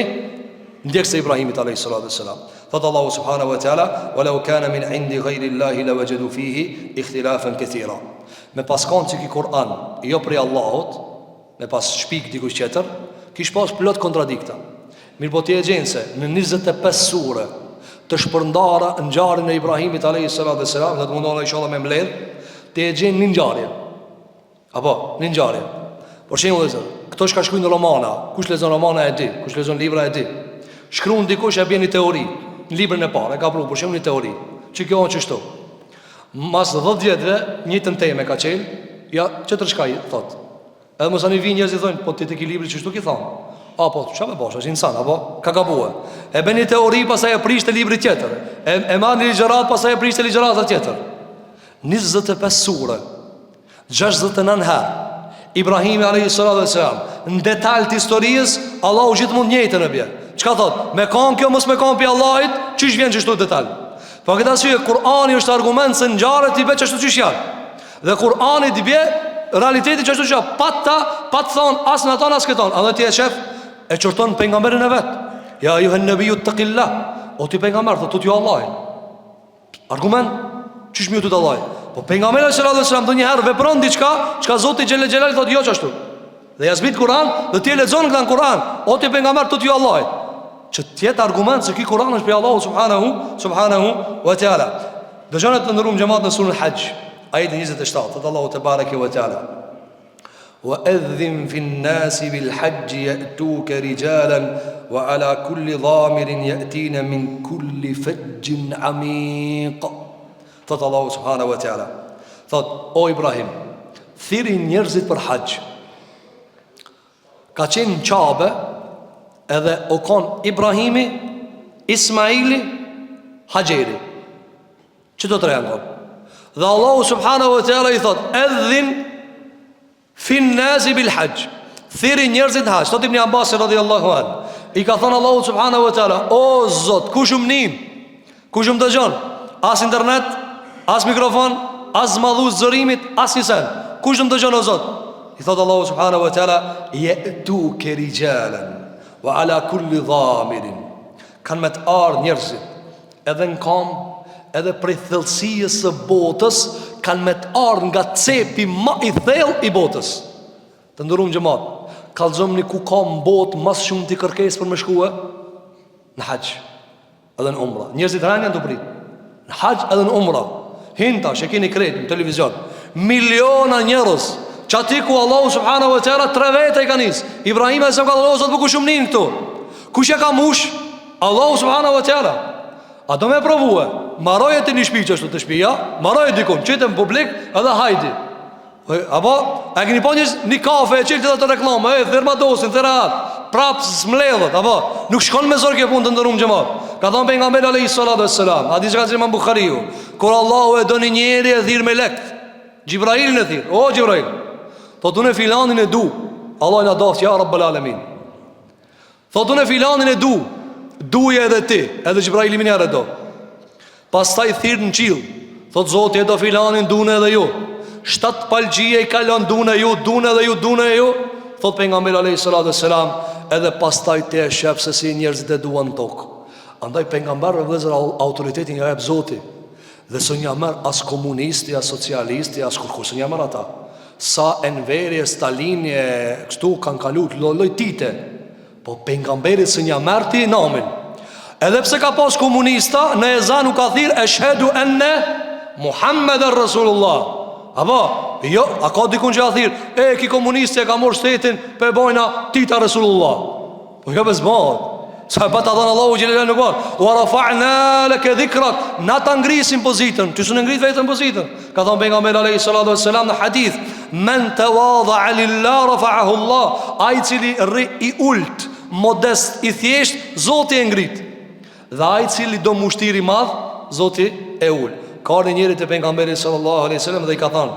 ndjekës e Ibrahimit alayhis salatu wassalam. Thot Allahu subhanahu wa taala, "Walau kana min 'indi ghayri Allahi lawajadu fihi ikhtilafan katira." Me pas kanë që ki Kur'an jo prej Allahut, me pas shpik dikush tjetër, kish pas plot kontradikta. Mirë po ti e gjenë se në 25 sure të shpërndara në ngjarjen e Ibrahimit alayhis salatu wassalam, dhe të mundohë inshallah me mbledh, ti e gjenë një ngjarje. Apo, një ngjarje. Por shembull, këto shka shkruajnë romana, kush lexon romana e di, kush lexon libra e di. Shkruan dikush e bën një teori, në librin e parë, e ka pru, por shembull një teori. Që kjo është çështo. Mas 10 vjetëve, njëtën temë ka qenë, ja, çetër shka i thot. Edhe mos ani vinë njerëzit thonë, po ti te ki libri çështo ki thon. Apo, çfarë bësh, është insan, apo ka gabuar. E bën një teori, pastaj e prishte libri tjetër. E marr një ligjërat, pastaj e prishte ligjërata tjetër. 25 sure. 69 herë Ibrahimi alayhis salatu wassalam në detaj të historisë, Allahu gjithmonë njëjtën e bie. Çka thot? Me kanë kjo mos me kanë pi Allahit, çish vjen çështu detaj. Po këtë arsye Kur'ani është argument se ngjarjet i bë çështu çish janë. Dhe Kur'ani i bie realiteti çështu çish janë. Pa të thon as në ato as këton. Edhe ti e shef e çorton pejgamberin e vet. Ja ayuha an-nabiyyu taqillah. O ti pejgamber thot ju Allahin. Argument çish më tut Allahin. Po pejgamberi sallallahu alajhi wasallam ndonjëherë vepron diçka, çka Zoti xhelel xhelal thotë jo çashtu. Dhe ja zbrit Kur'an, dhe ti e lexon këtë Kur'an, o ti pejgamber thotë ju Allahit. Që tjetë argument se ky Kur'an është për Allahu subhanahu wa taala. Dëgjonat të ndërum xhamat në surën Hajj, ajeti 27, thotë Allahu te bareke wa taala. Wa adhin fi an-nasi bil hajj ya'tuka rijalan wa ala kulli dhamirin ya'tina min kulli fajjin amiq. Thot Allahu subhanahu wa taala, thot o Ibrahim, thiri njerëzit për haqë. Ka qenë në Qabe, edhe o kon Ibrahimi, Ismaili, Hajeri. Që të treja në kon? Dhe Allahu subhanahu wa taala i thot, edhin fin nasi bil haqë, thiri njerëzit haqë. Thot Ibn Abbas radhiyallahu anhu, i ka thonë Allahu subhanahu wa taala, o Zot, kush nim, kush dëgjon, as internet, as mikrofon, as madhus zërimit, as një sen. Kush më dëgjon o Zot? I thotë Allahu subhanahu wa taala, ya'tuka rijalan wa ala kulli dhamirin. Kanë me të ardhë njerëzit, edhe në kam, edhe prej thellësisë së botës, kanë me të ardhë nga cepi ma i thellë i botës. Të ndërum xhamat, kallëzomni ku ka në botë mas shumë t'i kërkesë për me shkue? Në haqë, edhe në umra. Njerëzit rënë janë të pritë. Në haqë edhe në umra. Hinta, që keni kretë në televizion, miliona njerëz, që ati ku Allahu subhanahu wa taala 3 vete i ka nis. Ibrahim e se ka Allahu Zot, ku shumë nin këtu. Kush e ka mush? Allahu subhanahu wa taala. A do me provue? Maroje të një shpi që është të shpia, maroje dikun, qëtën publik edhe hajdi. Apo, e këni po një kafe e qëllë të reklamë, thermadosin, theraat, prapë smledhët, apo, nuk shkon me zorë kje punë të ndërum gjëmat. Ka thonë pejgamberi alayhi salatu wassalam, hadith që ka zirë Imam Bukhariu, kur Allahu e do një njeri e thirë me lekt, Gjibrailin e thirë, o Gjibrail, thot unë e filanin e du, Allah në daftë, ja Rabbel Alamin. Thot unë e filanin e du, duje edhe ti, edhe Gjibraili minjarë e do. pastaj thirr në qiell. Thot Zoti e do filanin dune edhe ju. 7 palgjie i kalon dune ju, dune edhe ju, dune e ju. Thot pejgamberi alayhis salam, edhe pastaj ti e shef se si njerëzit e duan tokë. Andaj pejgamberi vëllezër autoritetin nga jep Zoti. Dhe së një merë as komunisti, as socialisti, as kur së një merë ata. Sa Enveri, Stalini, kështu kanë kalut lojtite. Po pejgamberi së një merë ti namin. Edhe pse ka pas komunista, në ezan u ka thirë eshhedu enne Muhammed e Rasulullah. Apo, jo, a ka dikun që a thirë ki komunisti e ka morë shtetin pe bojna tita Rasulullah. Po jo bezbad. Sa e bata dhanë Allahu Gjelele në kërë wa rafa'na leke dhikrak, na ta ngrisin pozitën. Ty së në ngrit vetën pozitën. Ka thonë pejgamberi alayhi salatu wassalam në hadith, men të wadha alillah rafa'ahu Allah. Ai cili rri i ult, modest, i thjesht, Zoti e ngrit. Dhe ai cili do mushtiri madh, Zoti e ul. Ka një njeri të pejgamberit sallallahu alaihi wasallam dhe i ka thënë: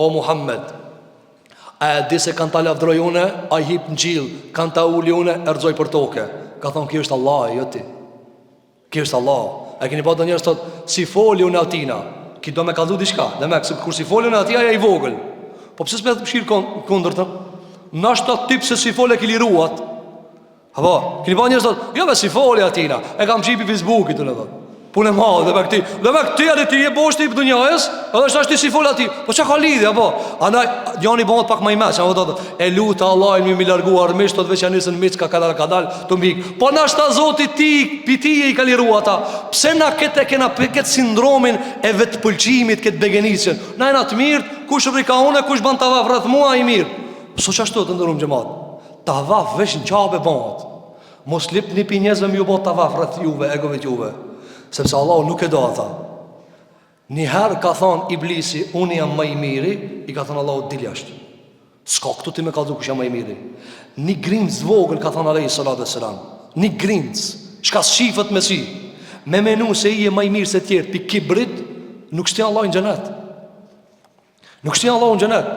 O Muhammed, a di se kanë ta lavdroj une, a i hip në qiell, kanë ta uli une, erxoj për toke. Ka thonë, kjo është Allah, jo ti. Kjo është Allah. E keni pa të njerëz thot, si foli unë atina, ki do me ka dhu diçka. Dhe me kur si foli unë atia, ja i vogël. Po pse s'me të pëshirë kundërtën? Nashta tip se si foli e ki liruat. Apo, keni pa njerëz thot, jo me si foli atina, e kam qipi Facebookit, unë e thot. Punë madhe dhe me këti atë ti e boshti i dunjajës, edhe është ashtu si fol aty. Po çka ka lidhje apo? Andaj jani bëhet pak më i meç, apo thotë e lutë Allahin më largu armisht të veçanisën miç ka kadal të mbik. Po na shta Zoti ti pitije i ka liru ata. Pse na kena sindromin e vetpëlqimit, këtë begenicën. Na jena të mirë, kush rrika unë, kush ban tavaf rreth mua i mirë. Po çashtu të ndërum xhamat. Tavaf veç në qabe bëhet. Mos lipni pi njerëzve më u bë tavaf rreth juve, egove juve. Sepse Allahu nuk e do ata. Njëherë ka thonë iblisi, unë jam më i miri, i ka thonë Allahu dil jashtë. S'ka këtu ti me ka dhu kush jam më i miri. Një grimc vogël ka thonë alayhi salatu wassalam. Një grimc, çka shifët me si. Me menu se i e më i mirë se tjerë, pi kibrit, nuk shtin Allahu në xhenet. Nuk shtin Allahu në xhenet.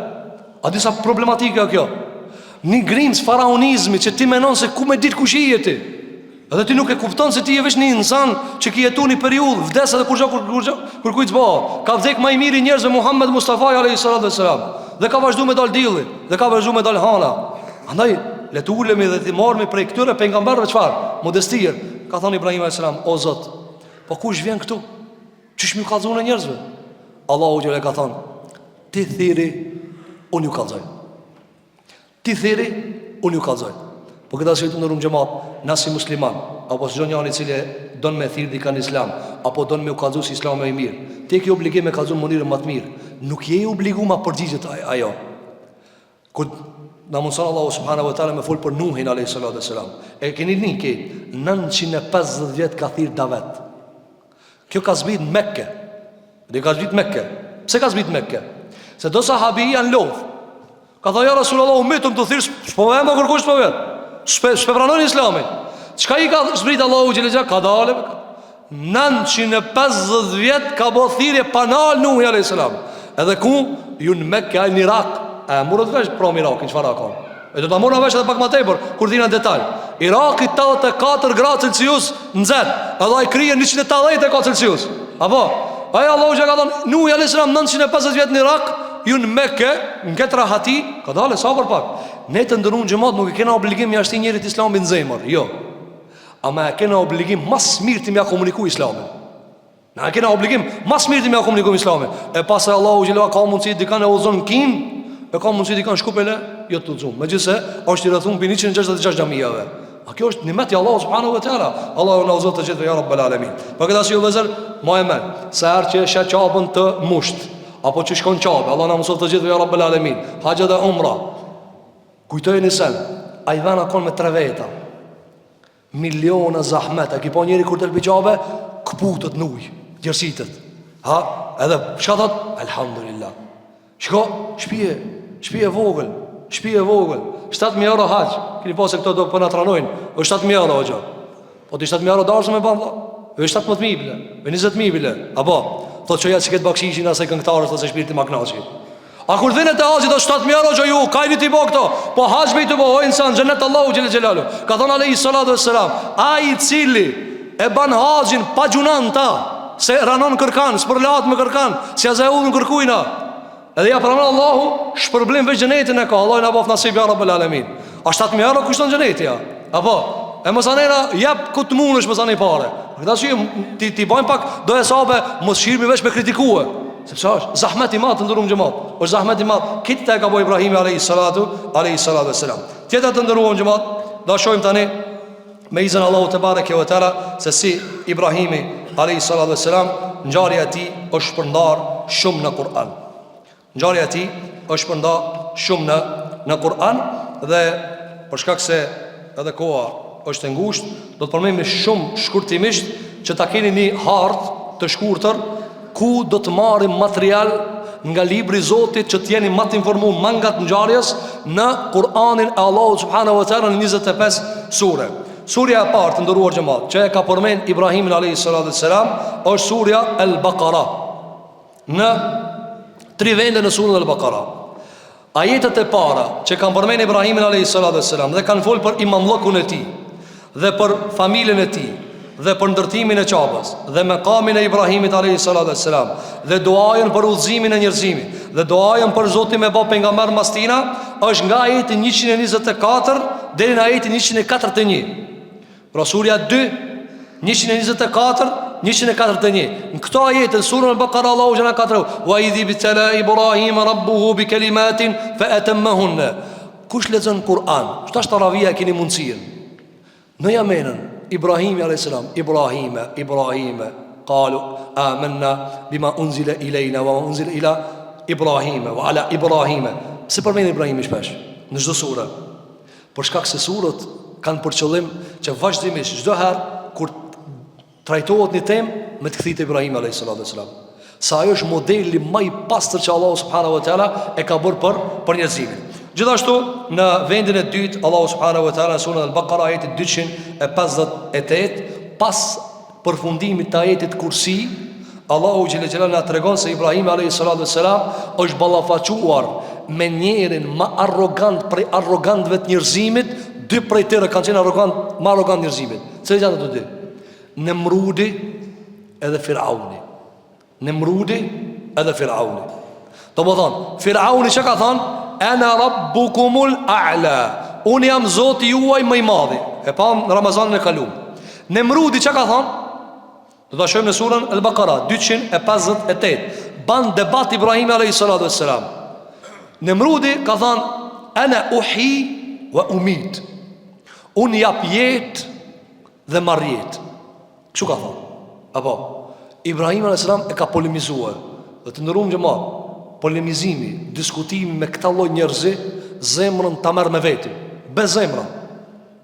A disa problematika kjo. Një grimc faraonizmi që ti menon se ku me dit kush i je ti. Edhe ti nuk e kupton se ti je veç një insan që ki jetu një periudhë, vdes edhe kur kujt s'ba. Ka vdek më i miri njerëzve Muhammed Mustafa alayhi salatu wassalam. Dhe ka vazhdu me dal dilli, dhe ka vazhdu me dal hana. Andaj le të ulemi dhe të marrmi prej këtyre pejgamberëve çfarë? Modestie. Ka thënë Ibrahim alayhis salam, o Zot, po kush vjen këtu? Çish më kallzon e njerëzve? Allahu xhela ka thënë, ti thiri, unë ju kallzoj. Ti thiri, unë ju kallzoj. Po këta se të ndërum xhamat, na si musliman, apo si njëri i cili don me thirr dikën islam, apo don me u kallzu si islami i mirë, ti ke obligim me kallzu në mënyrë më të mirë. Nuk je i obliguar ma përgjigjet ajo. Kur na mëson Allahu subhanahu wa taala me fol për Nuhin alayhi salatu wassalam. E keni një ke 950 vjet ka thirr Davet. Kjo ka zbrit në Mekë. Dhe ka zbrit në Mekë. Pse ka zbrit në Mekë? Se do sahabi janë lodh. Ka thënë ja Rasulullah, umetëm të thirr, po më kërkosh po vet. Shpe pranojnë islamin. Qka i ka zbrit Allahu Gjellegja? Ka dale 950 vjet ka bo thirje panal Nuhi a.s. Edhe ku? Ju në Mekke, a në Irak. E murët vesh prom Irakin, qëfar akon. E do të murën vesh edhe pak ma tepër, kur dhina detalj. Iraki 84 gradë Celsius në zetë, edhe a i krije 184 Celsius. Apo? Aja Allahu Gjellegja ka thonë, Nuhi a.s. 950 vjet në Irak, ju në Mekke, në këtë rahati, ka dale, sa për pak. Ne të ndërun gjëmat nuk e kena obligim ja shti njerit islamin zemër, jo. Ama e kena obligim mas mirë të mja komuniku islamin. Na e kena obligim mas mirë të mja komuniku islamin. E pas e Allahu Gjeleva ka mundësi dikan e uzon në kim, e ka mundësi dikan shkupele, jo të uzumë. Me gjithse, është i rëthun për 166 gjamiave. A kjo është një meti Allahu subhanahu wa ta'ala. Allahu në uzot të gjithve, ja Rabbel Alamin. Pa këta si ju vezër, ma e men, se erë që shë qabën të musht, apo që shkon qabë, Allah në uzot të gjithve, ja Rabbel Alamin. Hajë dhe umra. Kujtojë një sen, a i dhena konë me 3 veta, miliona zahmet. A ki po njeri kur të lëpiqabe, këputët në ujë, gjërësitët. Ha, edhe, shka thot? Elhamdulillah. Shko, shpije vogël, 7.000 euro haqë. Kini po se këto do përna tranojnë, o 7.000 euro o gjo. Po të 7.000 euro darësë me banë, o 17.000 bile, o 20.000 bile. Apo, thot që jetë që këtë bakshishin asaj këngëtarës, asaj shpirti maknashi. A kur dhene të haqë, do 7.000 euro që ju, kajni t'i bo këto. Po haqë me i të bo, o insan, gjennet Allahu Gjellë Gjellalu. Ka thonë alayhi salatu wassalam, a i cili e ban haqin pa gjunan ta, se ranon kërkan, s'përlat me kërkan, se ja zahudhën kërkujna. Edhe ja pranon Allahu, shpërblim veç xhenetin e ka. Allah na bof nasib ya rabbul alamin. A 7.000 euro kushton xheneti ja. Apo, e mos anera jap ku të mundesh mos anë parë. Këta shi ti bajnë pak do hesabe, mos shirmi veç me kritikue. Sepse është zahmet i madh të ndëruar xhamat. Është zahmet i madh. Këtë ka bëu Ibrahimi alayhis salatu wassalam. Tjetër të ndëruar xhamat, do shohim tani me izin Allahu te bareke ve teala se si Ibrahimi alayhis salatu wassalam ngjarja e tij është shpërndar shumë në Kur'an. Ngjarja e tij është shpërndar shumë në Kur'an dhe për shkak se edhe koha është e ngushtë, do të përmendim shumë shkurtimisht që ta keni një hartë të shkurtër ku do të marrim material nga libri i Zotit që të jeni më të informuar mangat ngjarjes në Kur'anin e Allahut subhanahu wa taala në 25 sure. Surja e parë të ndëruar xhamat që e ka përmend Ibrahimin alayhis salatu wassalam është surja Al-Baqara. Në 3 vende në surën Al-Baqara. Ajetet e para që kanë përmend Ibrahimin alayhis salatu wassalam dhe kanë folur për imamllokun e tij dhe për familjen e tij dhe për ndërtimin e Qabës dhe mekamin e Ibrahimit alayhis salatu wassalam dhe duajën për udhëzimin e njerëzimit dhe duajën për Zotin me bë pejgamber mbas tina është nga ajeti 124 deri në ajetin 141. Pra surja 2 124 141. Në këto ajete në surën Al-Baqara Allahu xhana ka thënë: "Wa idh bitala Ibrahim rabbuhu bi kalimatin fa atammahunna." Kush lexon Kur'an, çfarë taravia e keni mundësinë? Në Yemenën Ibrahimi alayhis salam, Ibrahim qalu amanna bima unzila ilayna wa unzila ila Ibrahim wa ala Ibrahim. Se përmend Ibrahimi shpesh në çdo sure. Për shkak se surët kanë për qëllim që vazhdimisht çdo herë kur trajtohet një temë me të kthit Ibrahim alayhis salam. Sa ajo është modeli më i pastër që Allahu subhanahu wa taala e ka bërë për njerëzimin. Gjithashtu në vendin e dytë Allahu subhanahu wa taala në surën Al-Baqara ajeti 258 pas përfundimit të ajetit Kursi, Allahu xhelal na tregon se Ibrahim alayhis salam është ballafaquar me njerin më arrogant prej arrogantëve të njerëzimit. Dy prej tyre kanë qenë më arrogant njerëzimit. Cili janë ato dy? Nemrudi edhe Firauni. Nemrudi edhe Firauni. Do të thonë, Firauni çka ka thonë? Ana rabbukumul a'la. Unë jam Zoti juaj më i madhi. E pa në Ramazanin e kaluar. Nemrudi çka ka thonë? Do ta shohim në surën Al-Baqara 258. Ban debat Ibrahimi alayhis salatu wassalam. Nemrudi ka thonë: "Ana uhi wa umit." Unë jap jetë dhe marr jetë. Çu ka thonë? Apo Ibrahim alayhis salam e ka polemizuar. Dhe të ndëruam xhamat, polemizimi, diskutimi me këta lloj njerëzi, zemrën ta merr me veti. Be zemra.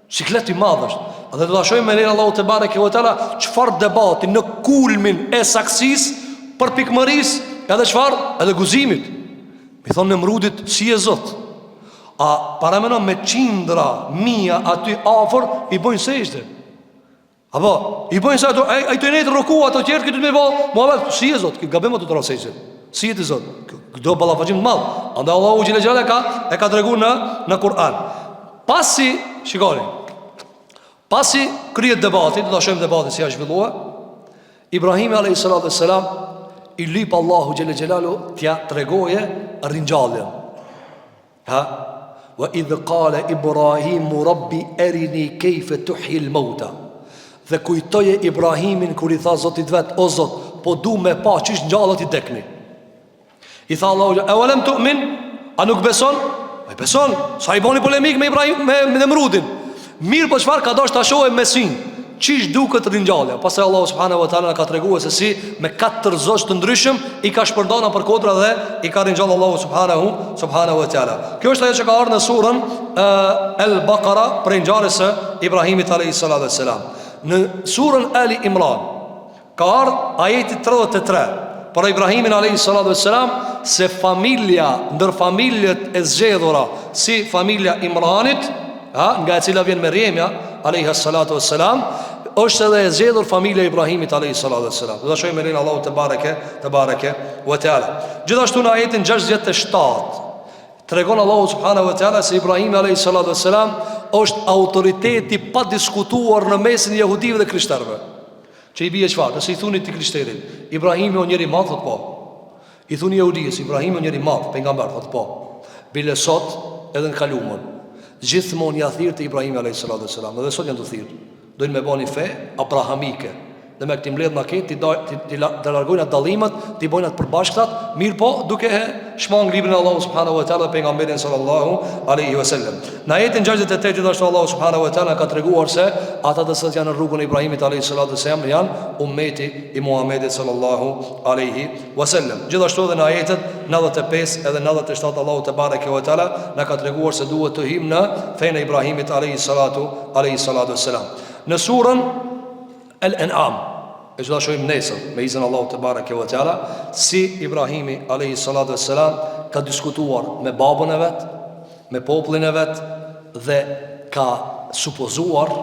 Siklet i madh është. Dhe do ta shohim me lenin Allahu te bareke ve teala çfarë debati në kulmin e saksisë për pikmërisë edhe çfarë edhe guzimit. Mi thonë Nemrudit si e Zot. A paramenon me qindra mia aty afër i bojnë sejdë. Apo i bojnë sa ai të netë rroku ato tjerë këtu me vao, Muhammed si e Zot, që gabim ato të sejdë. Si e Zot? Kdo ballafaqim të madh. Andaj Allahu xhelal e ka treguar në Kur'an. Pasi shikoni. Pasi krijet debati, do ta shohim debatin si është zhvilluar. Ibrahim alayhis salatu wassalam i lyp Allahu xhelal xhelalu t'ia tregoje ringjalljen. Ha? Wa idh qala Ibrahim rabbi arini kayfa tuhyi al-mauta. Dhe kujtoje Ibrahimin kur i tha Zotit vet: "O Zot, po du me pa çish ngjallët i dekni." I tha Allahu: "A walam tu'min?" A nuk beson? Ai beson. Sa i boni polemik me Ibrahim me Nemrudin. Mirë, po çfarë ka dashur ta shohë mesin? Çish duket ringjallja? Pastaj Allahu subhanahu wa taala ka treguar se si me 4 zosh të ndryshëm i ka shpërndana për kodra dhe i ka ringjallë Allahu subhanahu wa taala. Kjo është ajo që ka ardhur në surën Al-Baqara për ngjarjes së Ibrahimit alayhis salatu wassalam. Në surën Ali Imran ka ardhur ajeti 33 për Ibrahimin alayhis salatu wassalam se familja ndër familjet e zgjedhura si familja Imranit, nga e cila vjen Meriemja alayhis salatu wassalam, është edhe e zgjedhur familja Ibrahimit alayhis salatu wassalam. Do ta shohim me Allahu te bareke wa taala. Gjithashtu në ajetin 67 tregon Allahu subhanahu wa taala se Ibrahim alayhis salatu wassalam është autoriteti pa diskutuar në mesin e jehudive dhe krishterëve. Që i bie çfarë? Nëse i thuni ti krishterët, Ibrahimi o njeri madh, thot po. I thuni jehudis, Ibrahimi o njeri madh, pejgamber, thot po. Bile sot edhe në kalumën gjithmonë ja thirr te Ibrahimi alayhis salam, edhe sot janë të thirr. Dojnë me bani fe abrahamike. Dhe me këti mbledh maket, ti largojnë atë dallimet, ti bojnë atë përbashkëtat, mirë po, duke shmang librin e Allahu subhanahu wa taala dhe pejgamberin sallallahu alaihi wasallam. Në ajetin 68 gjithashtu Allahu subhanahu wa taala ka treguar se ata të cilët janë në rrugën e Ibrahimit alayhi salatu wasallam janë ummeti i Muhamedit sallallahu alaihi wasallam. Gjithashtu edhe në ajetet 95 edhe 97 Allahu te bareke ve taala na ka treguar se duhet të him në fenë e Ibrahimit alayhi salatu wasallam. Në surën Al-An'am, e që da shojmë nesër me izin Allahu të bareke ve teala, si Ibrahimi alayhi salatu wassalam ka diskutuar me babën e vet, me popullin e vet, dhe ka supozuar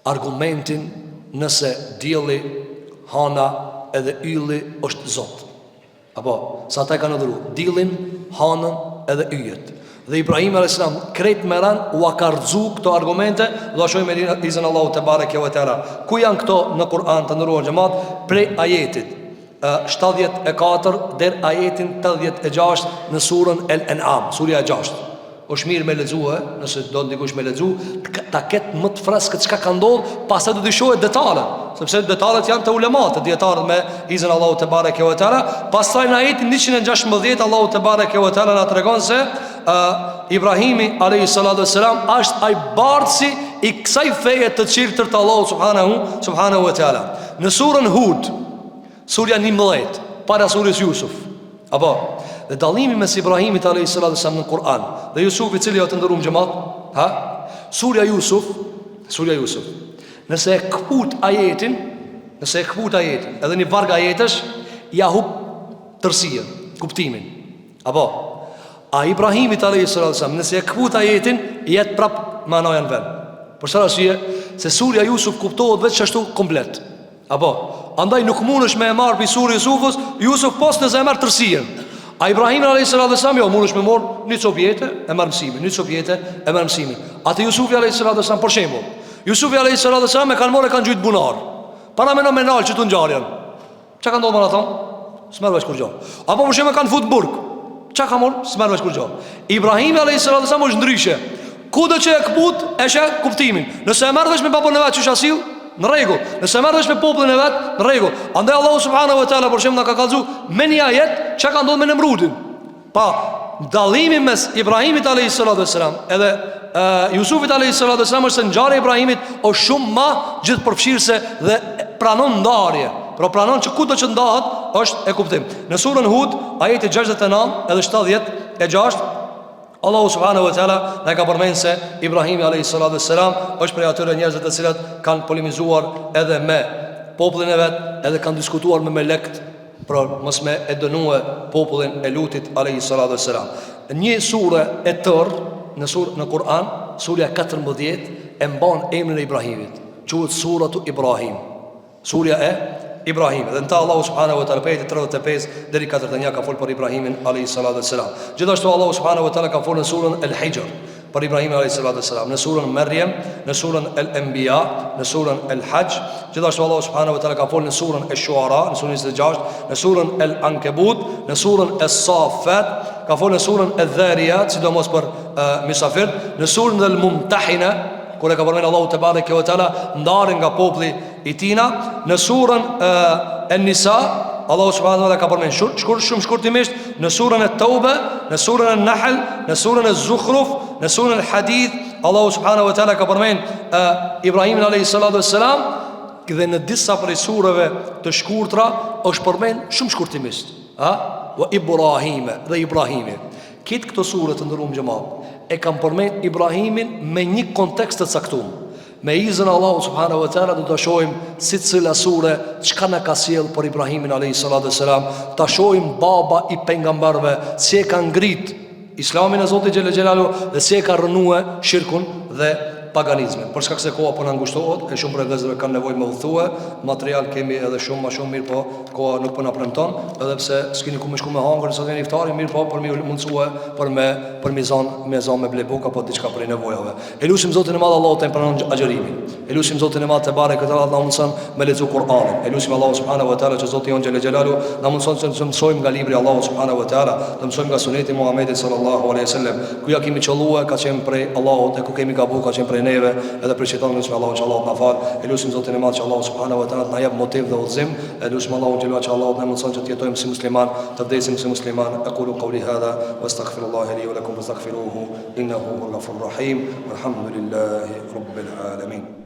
argumentin nëse dielli, hana edhe ylli është Zot. Apo sa ata kanë dhuru diellin, hanën edhe yjet. Dhe Ibrahim a.s. krejt me ran u akarzu këto argumente. Dhe a shojmë me izin Allahu te bareke ve teala. Ku janë këto në Kur'an të ndëruar xhamat? Prej ajetit 74 der ajetin 86 në surën Al-An'am, surja e 6. Është mirë me lexue, nëse do ndikush me lexu, ta ketë më të freskët çka ka ndodhur, pastaj do të shohë detalet, sepse detalet janë të ulemat, dietarët me izin Allahu te bareke ve teala. Pastaj në ajetin 116 Allahu te bareke ve teala na tregon se Ibrahimi alayhi salatu wassalam është ai bardhsi i kësaj feje të çirtër të Allahu subhanahu wa taala. Në surën Hud, surja 11, para surës Yusuf. Apo dhe dallimi mes Ibrahimit alayhi salatu wassalam në Kur'an dhe Yusufit, cili jo të ndërum xhamat, surja Yusuf, nëse e kput ajetin, edhe një varg ajetësh ja hub tërësia, kuptimin. Apo a Ibrahimit alayhi salatu wassalam nëse e kput ajetin, jetë prap manoj në vend. Për çfarë arsye? Se surja Yusuf kuptohet vetëm ashtu komplet. Apo andaj nuk mundesh me e marr pi surës Yusuf post në zemër tërësinë. A Ibrahim alayhis salam jo mundesh me marr një copjete e marr mësimin, Atë Yusufi alayhis salam për shembull. Yusufi alayhis salam e kanë marrë kanë gjujt bunar. Para fenomenal që tu ngjarjen. Çka ka ndodhur atë? S'merr vesh kur gjao. Apo për shembull kanë fut burg. Çka ka marrë? S'merr vesh kur gjao. Ibrahim alayhis salam është ndryshe. Kudo që e kput e sheh kuptimin. Nëse e marr vesh me babën e vet çush asil, në rregull. Nëse marr vesh me popullin e vet, në rregull. Andaj Allahu subhanahu wa taala për shembull na ka kallzu me një ajet çka ka ndodhur me Nemrudin. Pa dallimi mes Ibrahimit alayhis salam edhe Yusufit alayhis salam është se ngjarja e Ibrahimit është shumë më gjithëpërfshirëse dhe pranon ndarje. Pra pranon që kudo që ndahet është e kuptim. Në surën Hud, ajeti 69 edhe 76 Allahu subhanahu wa taala na ka përmendur se Ibrahimi alayhis salam është prej atyre njerëzve të cilët kanë polemizuar edhe me popullin e vet, edhe kanë diskutuar me melekt, por mos me e dënue popullin e Lutit alayhis salam. Një sure e tërë në Kur'an, surja 14 e mban emrin e Ibrahimit, quhet suratu Ibrahim. Surja e Ibrahim. Dhe në ta Allahu subhanahu wa ta'ala pejti 35 deri 41 ka folë për Ibrahimin alayhi salatu wassalam. Gjithashtu Allahu subhanahu wa ta'ala ka folë në surën Al-Hijr për Ibrahimin alayhi salatu wassalam, në surën Maryam, në surën Al-Anbiya, në surën Al-Hajj. Gjithashtu Allahu subhanahu wa ta'ala ka folë në surën Ash-Shu'ara, në surën 26, në surën Al-Ankabut, në surën As-Saffat, ka folë në surën Adh-Dhariyat, sidomos për misafir, në surën Al-Mumtahina, kur e ka përmendur Allahu te bareke ve teala ndarën nga populli i tina. Në surën An-Nisa Allahu subhanahu wa taala ka përmendur shumë shkurtimisht në surën At-Tauba, në surën An-Nahl, në surën Az-Zukhruf, në surën Al-Hadid Allahu subhanahu wa taala ka përmendur Ibrahimin alayhi salatu wassalam, dhe në disa prej sureve të shkurtra është përmendur shumë shkurtimisht. Wa Ibrahima dhe Ibrahimi. Këtë këto sure të ndëruam xhamat e kam përmend Ibrahimin me një kontekst të caktuar. Me izin Allahu subhanahu wa taala do të shohim si cila sure çka na ka sjell për Ibrahimin alayhi salatu wasalam, ta shohim baba i pejgamberëve si e ka ngrit Islamin e Zotit xhelal xhelalu dhe si e ka rënue shirkun dhe paganizmin. Për shkak se koha po na ngushtohet, e shumë prej vëllezërve kanë nevojë me udhëtue, material kemi edhe shumë më shumë, mirë po koha nuk po na premton, edhe pse s'keni ku më shku me hangër sot vjen iftari, mirë po për më mundsua për me zon me ble buk apo diçka për nevojave. Elusim Zotin e Madh Allahu të pranon agjërimin. Elusim Zotin e Madh te bareke te Allah mundson me lexu Kur'anin. Elusim Allahu subhanahu wa taala që Zoti jon xhel xhelalu na mundson të mësojmë nga libri Allahu subhanahu wa taala, të mësojmë nga suneti Muhamedit sallallahu alaihi wasallam. Ku ja kemi çolluar ka qenë prej Allahut, e ku kemi gabuar ka qenë prej neve, edhe për shejtanin që Allahu xhallahu na fal. Elusim Zotin e Madh që Allahu subhanahu wa taala na jap motiv dhe udhëzim. Elusim Allahu xhallahu që Allahu na mundson që të jetojmë si musliman, të vdesim si musliman. Aqulu qawli hadha wastaghfirullaha li wa lakum fastaghfiruhu innahu huwal ghafurur rahim. Walhamdulillahi rabbil alamin.